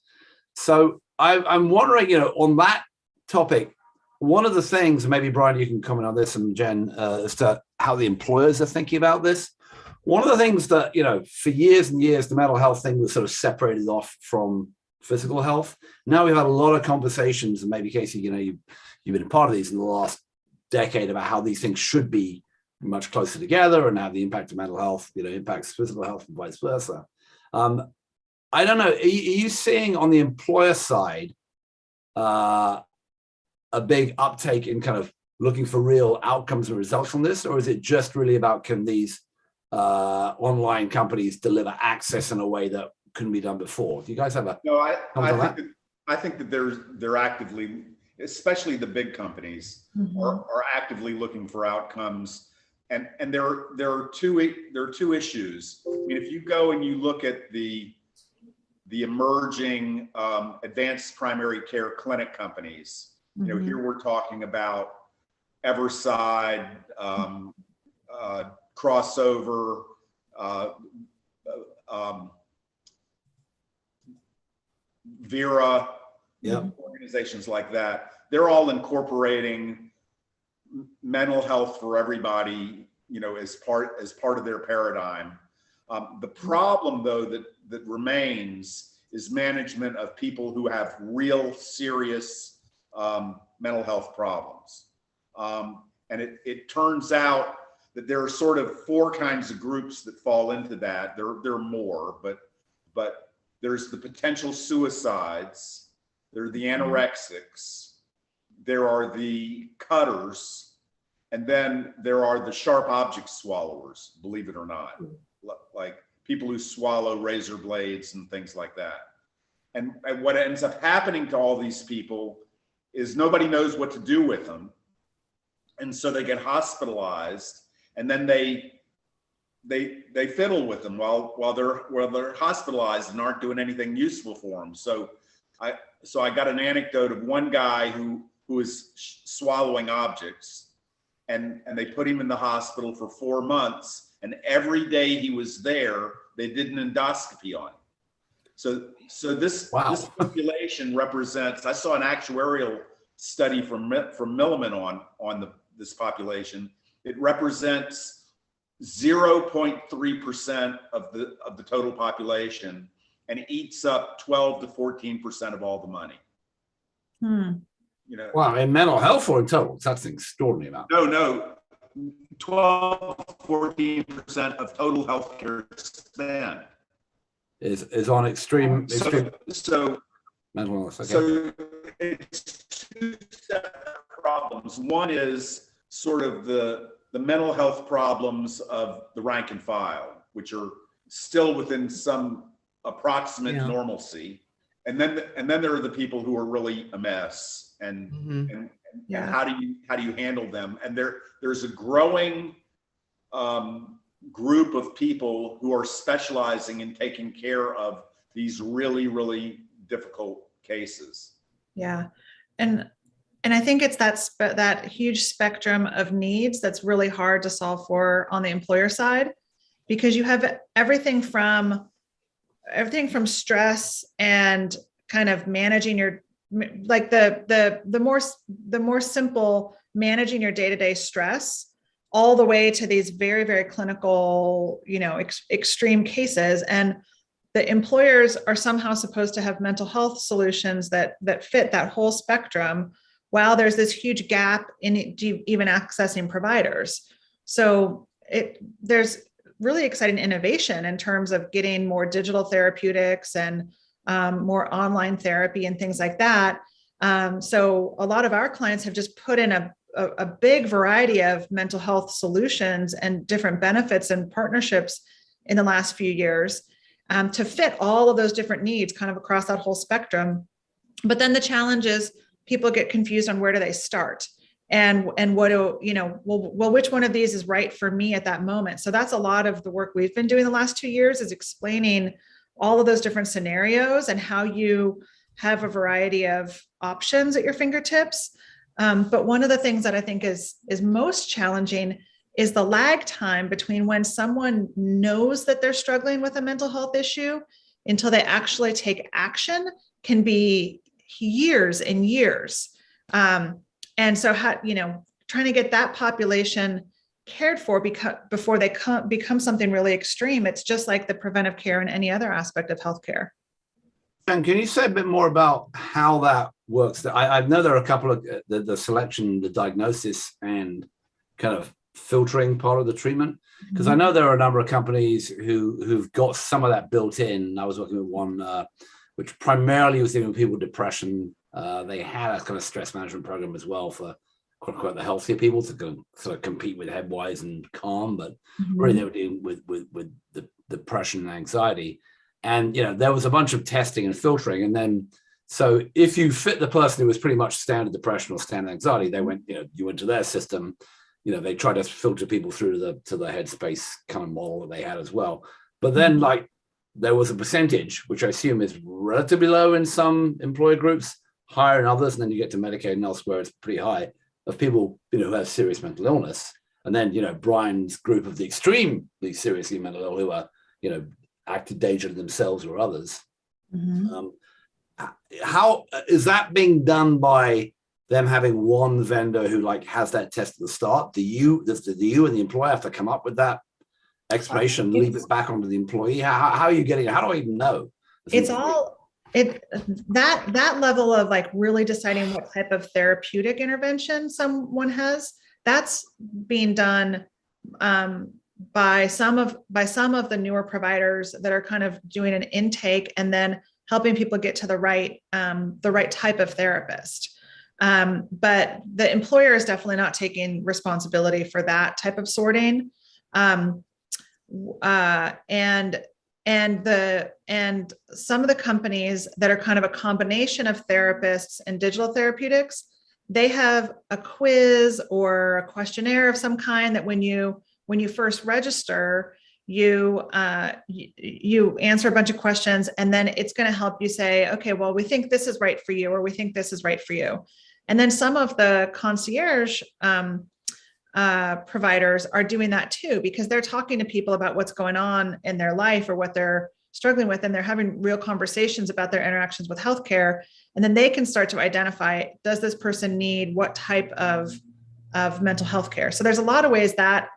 So I'm wondering, you know, on that topic, one of the things, maybe Brian, you can comment on this, and Jen, as to how the employers are thinking about this. One of the things that, you know, for years and years, the mental health thing was sort of separated off from physical health. Now we've had a lot of conversations, and maybe Casey, you know, you've been a part of these in the last decade about how these things should be much closer together and how the impact of mental health, you know, impacts physical health and vice versa. I don't know, are you seeing on the employer side a big uptake in kind of looking for real outcomes and results from this, or is it just really about can these online companies deliver access in a way that couldn't be done before? Do you guys have a I think that they're actively, especially the big companies, are actively looking for outcomes, and there are two issues. I mean, if you go and you look at the emerging advanced primary care clinic companies. You know, here we're talking about Everside, Crossover, Vera, organizations like that. They're all incorporating mental health for everybody, you know, as part of their paradigm. The problem, though, that remains is management of people who have real serious mental health problems. And it turns out that there are sort of four kinds of groups that fall into that. There are more, but there's the potential suicides, there are the anorexics, there are the cutters, and then there are the sharp object swallowers, believe it or not, like people who swallow razor blades and things like that. And what ends up happening to all these people is nobody knows what to do with them. And so they get hospitalized, and then they fiddle with them while they're hospitalized and aren't doing anything useful for them. So I got an anecdote of one guy who was swallowing objects, and they put him in the hospital for 4 months, and every day he was there, they did an endoscopy on him. So this population represents, I saw an actuarial study from Milliman on this population. It represents 0.3% of the total population, and eats up 12 to 14% of all the money. You know, wow, in mental health or in total? That's an extraordinary amount. No, 12, 14% of total healthcare spend is on extreme so mental illness. Okay. So it's two separate problems. One is sort of the mental health problems of the rank and file, which are still within some approximate Yeah. normalcy. And then there are the people who are really a mess, and Yeah. how do you handle them? And there's a growing group of people who are specializing in taking care of these really, really difficult cases. Yeah. And I think it's that huge spectrum of needs that's really hard to solve for on the employer side, because you have everything from stress and kind of managing your, like the more simple managing your day-to-day stress, all the way to these very, very clinical, extreme cases. And the employers are somehow supposed to have mental health solutions that fit that whole spectrum, while there's this huge gap in even accessing providers. So there's really exciting innovation in terms of getting more digital therapeutics and more online therapy and things like that. So a lot of our clients have just put in a big variety of mental health solutions and different benefits and partnerships in the last few years to fit all of those different needs kind of across that whole spectrum. But then the challenge is people get confused on where do they start, and what do, well, which one of these is right for me at that moment. So that's a lot of the work we've been doing the last 2 years, is explaining all of those different scenarios and how you have a variety of options at your fingertips. But one of the things that I think is most challenging is the lag time between when someone knows that they're struggling with a mental health issue until they actually take action can be years and years. And so, trying to get that population cared for before they become something really extreme, it's just like the preventive care in any other aspect of healthcare. And can you say a bit more about how that works? I know there are a couple of the selection, the diagnosis, and kind of filtering part of the treatment, because I know there are a number of companies who've got some of that built in. I was working with one which primarily was dealing with people with depression. They had a kind of stress management program as well for quote unquote the healthier people to go, sort of compete with Headwise and Calm, but really they were dealing with the depression and anxiety. And there was a bunch of testing and filtering, and then so if you fit the person who was pretty much standard depression or standard anxiety, they went, you went to their system. They tried to filter people through to the Headspace kind of model that they had as well. But then there was a percentage, which I assume is relatively low in some employer groups, higher in others, and then you get to Medicaid and elsewhere, it's pretty high, of people who have serious mental illness. And then Brian's group of the extremely seriously mental ill who are active danger to themselves or others. How is that being done by them having one vendor who has that test at the start? Do you and the employer have to come up with that explanation, leave it back onto the employee? How are you getting it? How do I even know? It's all that level of really deciding what type of therapeutic intervention someone has, that's being done by some of the newer providers that are kind of doing an intake and then helping people get to the right type of therapist. But the employer is definitely not taking responsibility for that type of sorting. And some of the companies that are kind of a combination of therapists and digital therapeutics, they have a quiz or a questionnaire of some kind that when you first register, you answer a bunch of questions, and then it's going to help you say, okay, well, we think this is right for you, or we think this is right for you. And then some of the concierge providers are doing that too, because they're talking to people about what's going on in their life or what they're struggling with, and they're having real conversations about their interactions with healthcare. And then they can start to identify, does this person need what type of mental health care? So there's a lot of ways that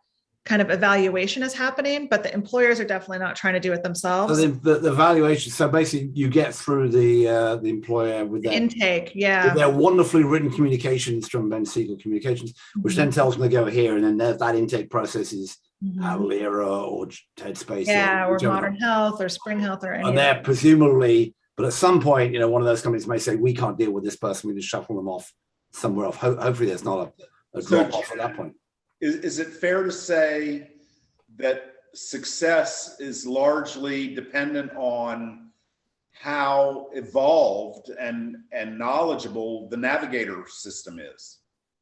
kind of evaluation is happening, but the employers are definitely not trying to do it themselves. So the evaluation, so basically you get through the employer with their intake, with their wonderfully written communications from Ben Siegel Communications, which then tells them to go here, and then that intake process is Lyra or Headspace, or Modern Health or Spring Health or any. And they're presumably, but at some point, one of those companies may say, we can't deal with this person, we just shuffle them off somewhere else. Hopefully there's not a drop off at that point. Is it fair to say that success is largely dependent on how evolved and knowledgeable the navigator system is.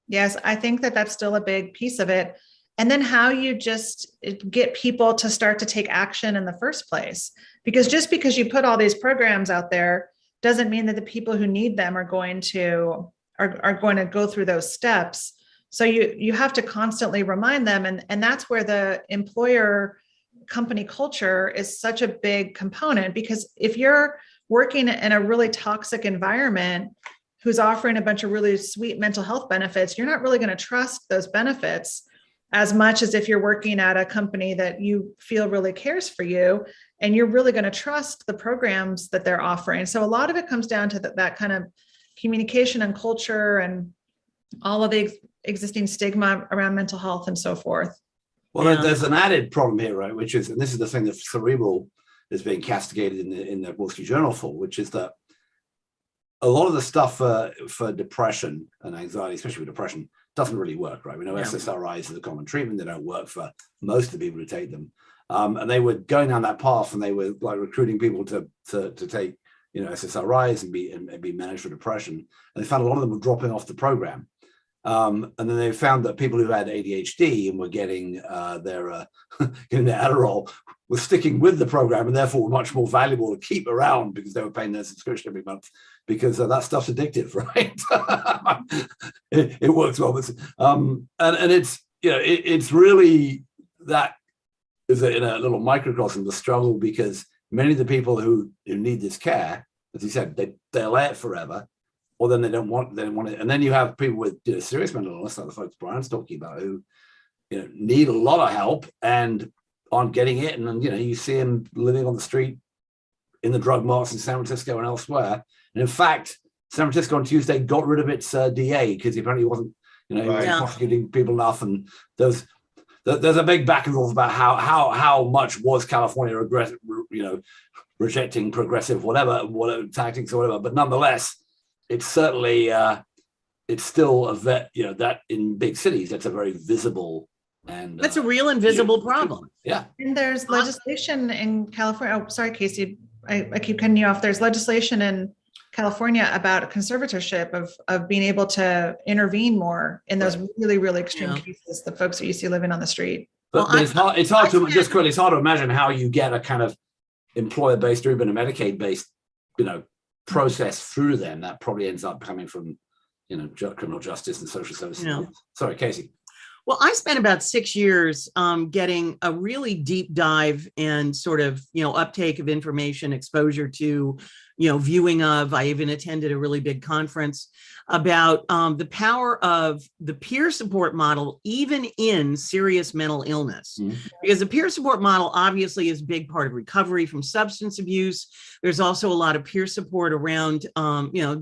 Yes, I think that that's still a big piece of it. And then how you just get people to start to take action in the first place. Because just because you put all these programs out there doesn't mean that the people who need them are going to go through those steps. So you have to constantly remind them. And that's where the employer company culture is such a big component, because if you're working in a really toxic environment who's offering a bunch of really sweet mental health benefits, you're not really going to trust those benefits as much as if you're working at a company that you feel really cares for you, and you're really going to trust the programs that they're offering. So a lot of it comes down to that kind of communication and culture and all of the existing stigma around mental health and so forth. Well, there's an added problem here, right? Which is, and this is the thing that Cerebral is being castigated in the Wall Street Journal for, which is that a lot of the stuff for depression and anxiety, especially with depression, doesn't really work, right? We know SSRIs is a common treatment. They don't work for most of the people who take them. And they were going down that path, and they were like recruiting people to take, SSRIs and be managed for depression. And they found a lot of them were dropping off the program. And then they found that people who had ADHD and were getting their Adderall were sticking with the program, and therefore were much more valuable to keep around because they were paying their subscription every month, because that stuff's addictive, right? it works well, but, and it's it's really that is in a little microcosm the struggle, because many of the people who need this care, as you said, they'll lay it forever. Or then they don't want it. And then you have people with serious mental illness, like the folks Brian's talking about, who need a lot of help and aren't getting it. And then you see them living on the street in the drug marts in San Francisco and elsewhere. And in fact, San Francisco on Tuesday got rid of its DA because he apparently wasn't, prosecuting people enough. And there's a big back and forth about how much was California rejecting progressive whatever tactics or whatever. But nonetheless, it's certainly it's still that in big cities, that's a very visible and that's a real invisible problem. Yeah. And there's legislation in California. Oh, sorry, Casey, I keep cutting you off. There's legislation in California about conservatorship of being able to intervene more in those really, really extreme cases, the folks that you see living on the street. But it's hard to imagine how you get a kind of employer-based or even a Medicaid-based, process through them that probably ends up coming from criminal justice and social services. Sorry, Casey. Well, I spent about 6 years getting a really deep dive and sort of uptake of information, exposure to viewing of. I even attended a really big conference about the power of the peer support model, even in serious mental illness. Because the peer support model obviously is a big part of recovery from substance abuse. There's also a lot of peer support around,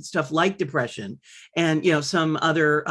stuff like depression and, some other,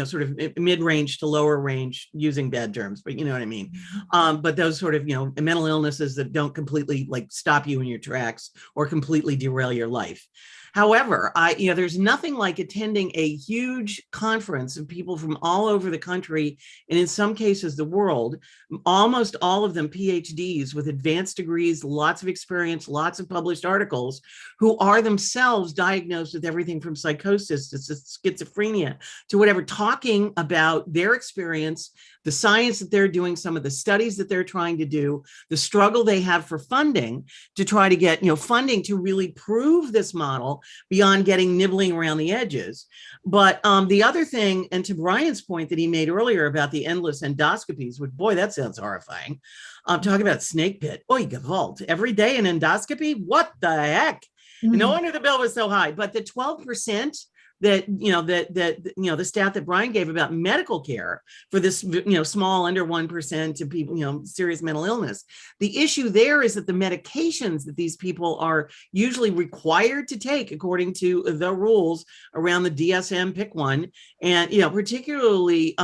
sort of mid-range to lower range, using bad terms, but you know what I mean? But those sort of, mental illnesses that don't completely stop you in your tracks or completely derail your life. However, there's nothing like attending a huge conference of people from all over the country, and in some cases the world, almost all of them PhDs with advanced degrees, lots of experience, lots of published articles, who are themselves diagnosed with everything from psychosis to schizophrenia to whatever, talking about their experience, the science that they're doing, some of the studies that they're trying to do, the struggle they have for funding to try to get, funding to really prove this model beyond getting nibbling around the edges. But the other thing, and to Brian's point that he made earlier about the endless endoscopies, which, boy, that sounds horrifying. Talking about snake pit. Oy, Gewalt. Every day an endoscopy? What the heck? No wonder the bill was so high. But the 12% that the stat that Brian gave about medical care for this small under 1% of people serious mental illness, the issue there is that the medications that these people are usually required to take according to the rules around the DSM, pick one, and particularly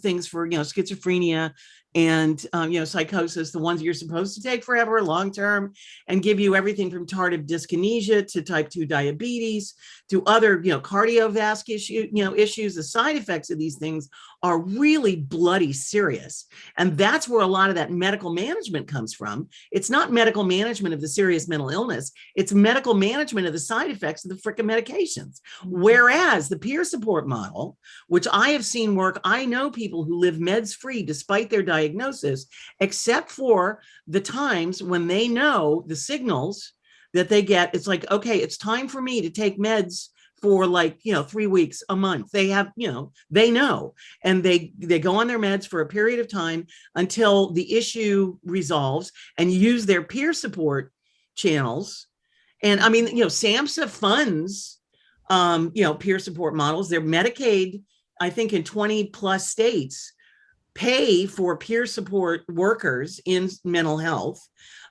things for schizophrenia and psychosis, the ones you're supposed to take forever, long term, and give you everything from tardive dyskinesia to type 2 diabetes to other cardiovascular issues. The side effects of these things are really bloody serious. And that's where a lot of that medical management comes from. It's not medical management of the serious mental illness. It's medical management of the side effects of the frickin' medications. Whereas the peer support model, which I have seen work, I know people who live meds free despite their diagnosis, except for the times when they know the signals that they get. It's like, okay, it's time for me to take meds for 3 weeks, a month. They have, they know, and they go on their meds for a period of time until the issue resolves, and use their peer support channels. And I mean, SAMHSA funds, peer support models. They're Medicaid, I think in 20 plus states, pay for peer support workers in mental health.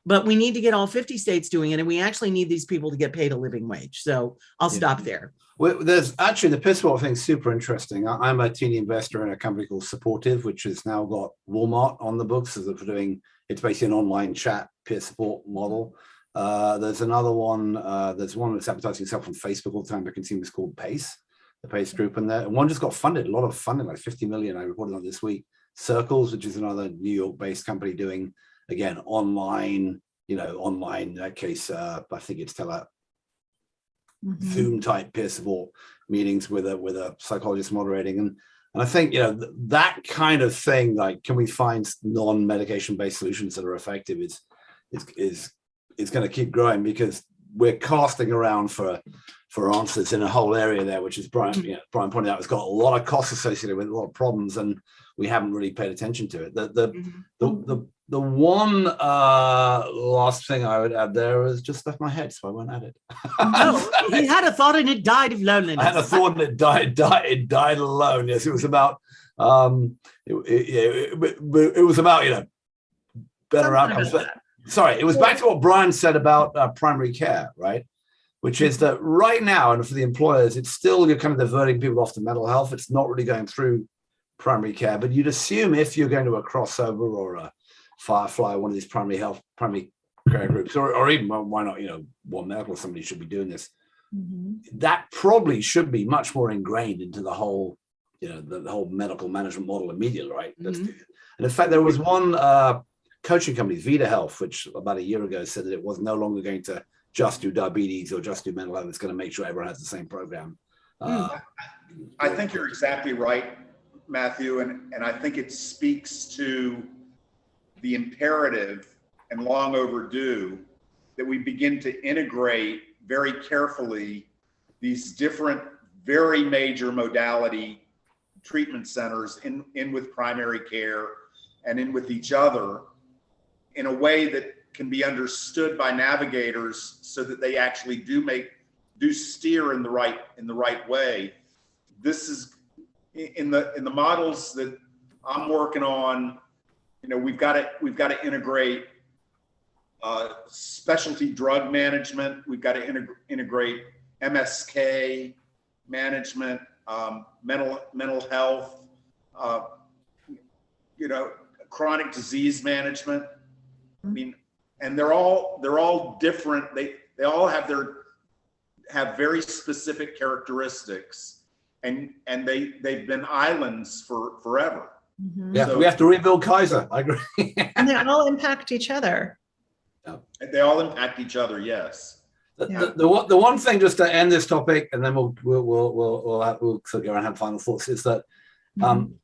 But we need to get all 50 states doing it, and we actually need these people to get paid a living wage. So I'll stop there. Well, there's actually the peer support thing super interesting. I'm a teeny investor in a company called Supportive, which has now got Walmart on the books as of doing. It's basically an online chat peer support model. There's another one. There's one that's advertising itself on Facebook all the time. The consumer's called Pace, the Pace Group, and one just got funded. A lot of funding, like 50 million. I reported on this week. Circles, which is another New York-based company doing, again, online, in that case, I think it's Zoom type peer support meetings with a psychologist moderating. And I think, that kind of thing, like, can we find non-medication based solutions that are effective is going to keep growing, because we're casting around for answers in a whole area there, which is Brian pointed out, it's got a lot of costs associated with, a lot of problems, and we haven't really paid attention to it. The one last thing I would add there is just left my head, so I won't add it. No, he had a thought and it died of loneliness. I had a thought and it died alone. Yes, it was about it was about better outcomes. Sorry, it was back to what Brian said about primary care, right? Which is that right now, and for the employers, it's still, you're kind of diverting people off to mental health. It's not really going through primary care, but you'd assume if you're going to a crossover or a Firefly, one of these primary care groups, or even, why not, One Medical, somebody should be doing this. That probably should be much more ingrained into the whole, the whole medical management model immediately, right? And in fact, there was one coaching company, Vita Health, which about a year ago said that it was no longer going to just do diabetes or just do mental health. It's going to make sure everyone has the same program. I think you're exactly right, Matthew, and I think it speaks to the imperative, and long overdue, that we begin to integrate very carefully these different, very major modality treatment centers in with primary care and in with each other in a way that can be understood by navigators, so that they actually do steer in the right way. This is in the models that I'm working on. We've got to integrate specialty drug management. We've got to integrate MSK management, mental health, chronic disease management. I mean, and they're all different. They all have very specific characteristics, and they've been islands for forever. Yeah, so we have to rebuild Kaiser. I agree. And they all impact each other. They all impact each other. Yes. The one thing, just to end this topic, and then we'll sort of go around and have final thoughts, is that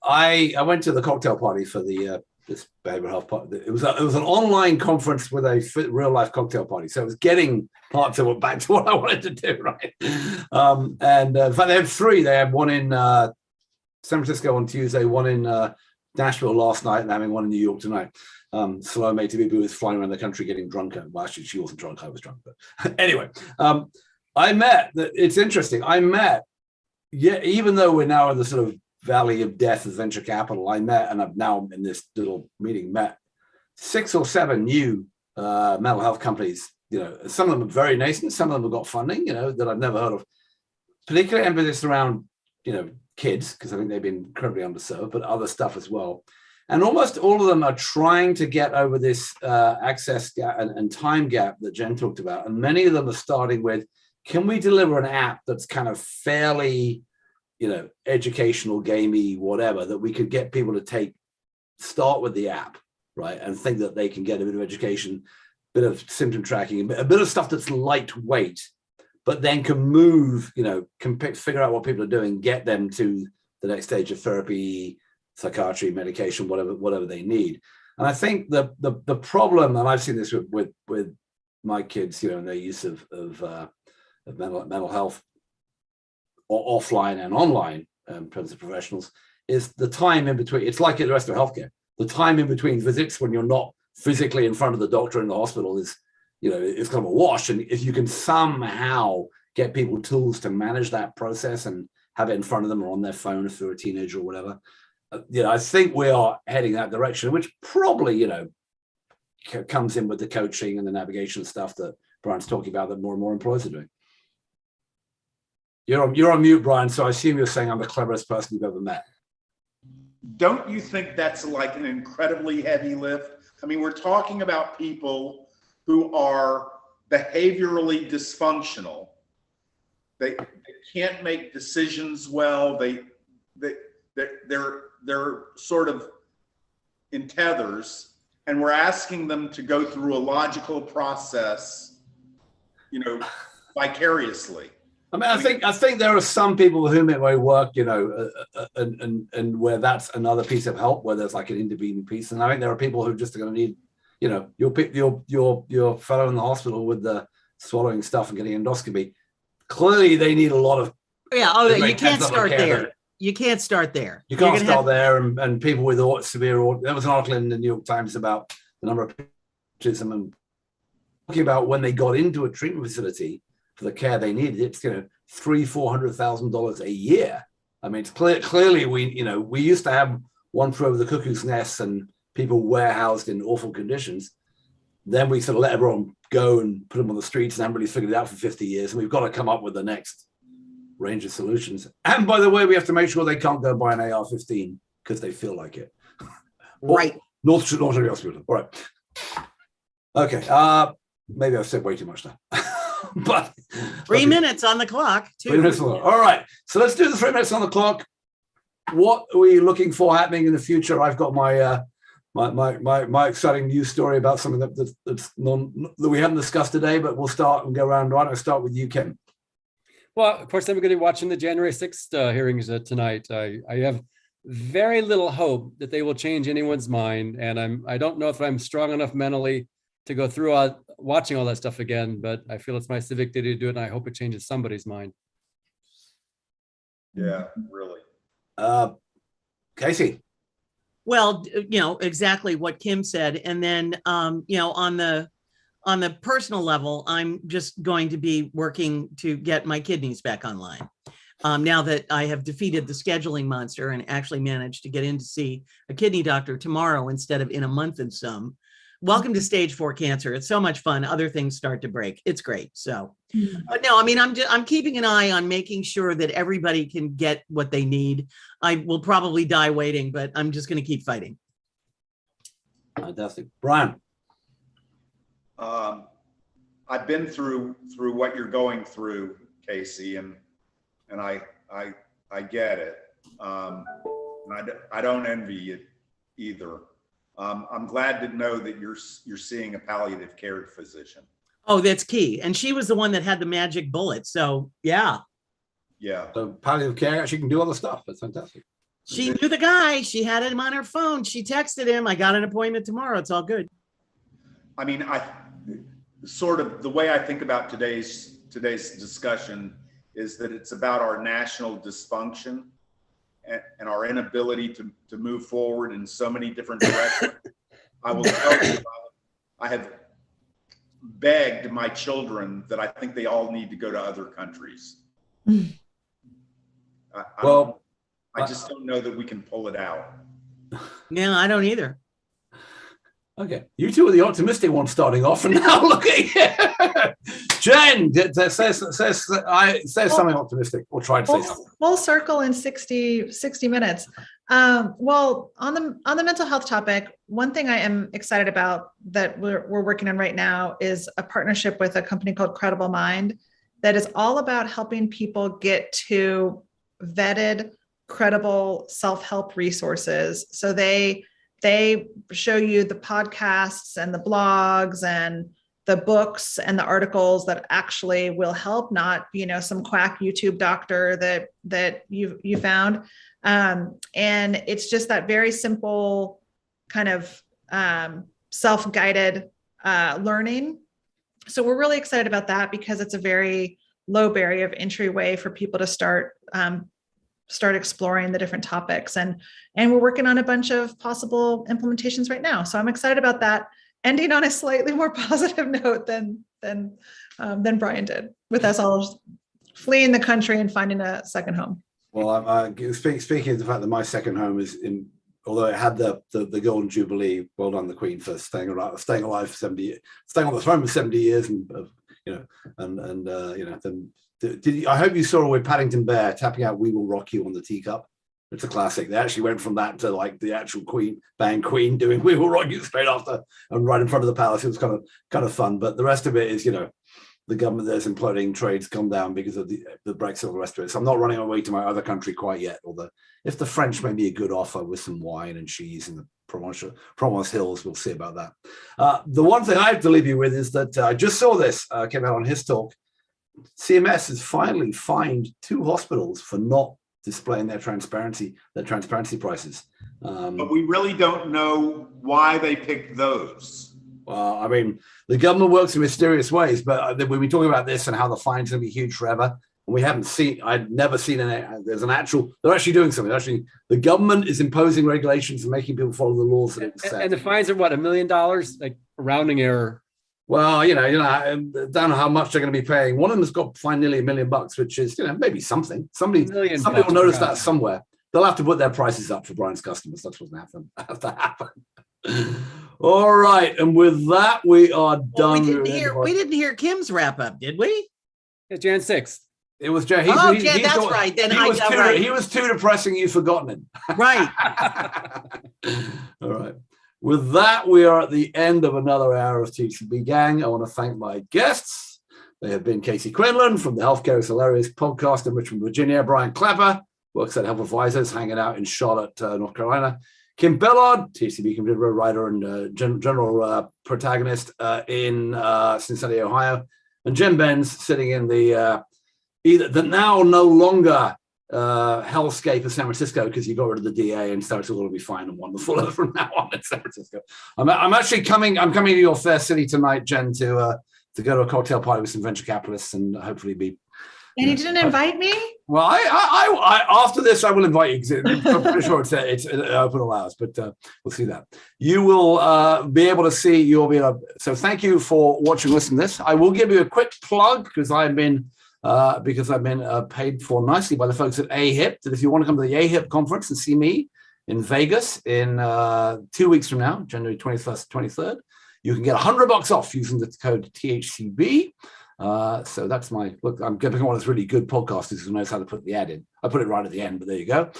I went to the cocktail party for the this behavioral health party. It was an online conference with a real life cocktail party, so it was getting back to what I wanted to do, right? And in fact, they had three. They had one in San Francisco on Tuesday, one in Nashville last night, and having one in New York tonight. Salome Tibibu was flying around the country getting drunker. Well, actually, she wasn't drunk. I was drunk. But anyway, it's interesting. Even though we're now in the sort of valley of death of venture capital, and I've now in this little meeting met 6 or 7 new mental health companies. Some of them are very nascent. Some of them have got funding, that I've never heard of. Particularly emphasis around, kids, because I think they've been incredibly underserved, but other stuff as well. And almost all of them are trying to get over this access gap and time gap that Jen talked about. And many of them are starting with, can we deliver an app that's kind of fairly educational, gamey, whatever, that we could get people to start with the app, right? And think that they can get a bit of education, a bit of symptom tracking, a bit of stuff that's lightweight, but then can move, figure out what people are doing, get them to the next stage of therapy, psychiatry, medication, whatever they need. And I think the problem, and I've seen this with my kids, and their use of mental health, or offline and online in terms of professionals, is the time in between. It's like the rest of healthcare. The time in between visits when you're not physically in front of the doctor in the hospital is, it's kind of a wash. And if you can somehow get people tools to manage that process and have it in front of them or on their phone if they're a teenager or whatever, I think we are heading that direction, which probably, comes in with the coaching and the navigation stuff that Brian's talking about that more and more employers are doing. You're on mute, Brian, so I assume you're saying I'm the cleverest person you've ever met. Don't you think that's like an incredibly heavy lift? I mean, we're talking about people who are behaviorally dysfunctional. They can't make decisions well. They're sort of in tethers, and we're asking them to go through a logical process, vicariously. I mean, I think there are some people with whom it may work, and where that's another piece of help, where there's like an intervening piece. And I think there are people who just are going to need, your fellow in the hospital with the swallowing stuff and getting endoscopy. Clearly, they need a lot of. Yeah. Oh, you can't start there. You can't start there. You can't start there. And people with severe, there was an article in the New York Times about the number of autism and talking about when they got into a treatment facility for the care they needed. It's $300,000-$400,000 a year. I mean, it's clearly we used to have one flew over the cuckoo's nest and people warehoused in awful conditions. Then we sort of let everyone go and put them on the streets, and everybody's figured it out for 50 years. And we've got to come up with the next range of solutions. And by the way, we have to make sure they can't go buy an AR-15 because they feel like it. Right. North Hospital. All right. Okay. Maybe I've said way too much now. But 3 minutes on the clock. 2 minutes on the clock. All right. So let's do the 3 minutes on the clock. What are we looking for happening in the future? I've got my my exciting news story about something that we haven't discussed today, but we'll start and go around. Right, I'll start with you, Kim. Well, of course, I'm going to be watching the January 6th hearings tonight. I have very little hope that they will change anyone's mind, and I don't know if I'm strong enough mentally to go through watching all that stuff again, but I feel it's my civic duty to do it, and I hope it changes somebody's mind. Yeah, really. Casey. Well, exactly what Kim said. And then, on the personal level, I'm just going to be working to get my kidneys back online. Now that I have defeated the scheduling monster and actually managed to get in to see a kidney doctor tomorrow instead of in a month and some. Welcome to stage 4 cancer. It's so much fun. Other things start to break. It's great. So, but no, I mean, I'm keeping an eye on making sure that everybody can get what they need. I will probably die waiting, but I'm just going to keep fighting. Fantastic. Brian. I've been through what you're going through, Casey, and I get it. And I don't envy it either. I'm glad to know that you're seeing a palliative care physician. Oh, that's key. And she was the one that had the magic bullet. So yeah. Yeah. So palliative care, she can do all the stuff. That's fantastic. She knew the guy. She had him on her phone. She texted him. I got an appointment tomorrow. It's all good. I mean, sort of the way I think about today's discussion is that it's about our national dysfunction and our inability to move forward in so many different directions. I will tell you, I have begged my children that I think they all need to go to other countries. I just don't know that we can pull it out. Yeah, I don't either. Okay, you two are the optimistic ones starting off, and now look at you. Jen says something optimistic, or try to say something. Full circle in 60 minutes. Well, on the mental health topic, one thing I am excited about that we're working on right now is a partnership with a company called Credible Mind that is all about helping people get to vetted, credible self-help resources. So they show you the podcasts and the blogs and the books and the articles that actually will help, not, you know, some quack YouTube doctor that you found. And it's just that very simple kind of self-guided learning. So we're really excited about that because it's a very low barrier of entry way for people to start exploring the different topics. And we're working on a bunch of possible implementations right now. So I'm excited about that, ending on a slightly more positive note than Brian did, with us all fleeing the country and finding a second home. Well, speaking of the fact that my second home is in, although it had the golden jubilee, well done the Queen for staying alive for 70, staying on the throne for 70 years, and then I hope you saw with Paddington Bear tapping out "We Will Rock You" on the teacup. It's a classic. They actually went from that to like the actual Queen doing "We Will Rock You" straight after and right in front of the palace. It was kind of fun, but the rest of it is, the government there's imploding, trade's come down because of the Brexit and the rest of it. So I'm not running away to my other country quite yet. Although if the French may be a good offer with some wine and cheese in the Provence Hills, we'll see about that. The one thing I have to leave you with is that I just saw this came out on his talk. CMS has finally fined 2 hospitals for not displaying their transparency prices. But we really don't know why they picked those. Well, I mean, the government works in mysterious ways, but we've been talking about this and how the fine's going to be huge forever. And I'd never seen they're actually doing something. Actually, the government is imposing regulations and making people follow the laws that it set. And the fines are what, $1 million? Like a rounding error. Well, I don't know how much they're going to be paying. One of them has got fined nearly $1 million, which is, maybe something. Somebody will notice that somewhere. They'll have to put their prices up for Brian's customers. That's what's going to have to happen. All right, and with that, we are done. We didn't hear Kim's wrap up, did we? Yeah, Jan 6th. It was Jan. Jan, that's right. Then he was too depressing. You've forgotten him. Right. All right. With that, we are at the end of another hour of THCB Gang. I want to thank my guests. They have been Casey Quinlan from the Healthcare is Hilarious podcast in Richmond, Virginia. Brian Klepper, Worksite Health Advisors, hanging out in Charlotte, North Carolina. Kim Bellard, THCB contributor, writer, and general protagonist in Cincinnati, Ohio. And Jennifer Benz sitting in the now no longer hellscape of San Francisco, because you got rid of the DA and so it's all going to be fine and wonderful from now on in San Francisco. I'm coming to your fair city tonight, Jen, to go to a cocktail party with some venture capitalists and hopefully be. And you didn't invite me? Well, I after this I will invite you because I'm pretty sure it's open allows, but we'll see that. You will be able to see. So thank you for watching, listening to this. I will give you a quick plug because I've been paid for nicely by the folks at AHIP. That if you want to come to the AHIP conference and see me in Vegas in 2 weeks from now, January 21st, 23rd, you can get $100 off using the code THCB. So that's my look. I'm getting one of those really good podcasters who knows how to put the ad in. I put it right at the end, but there you go.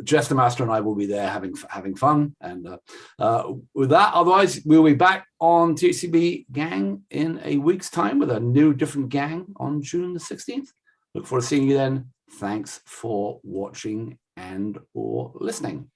Jess the Master and I will be there having fun. And with that, otherwise, we'll be back on THCB Gang in a week's time with a new, different gang on June the 16th. Look forward to seeing you then. Thanks for watching and or listening.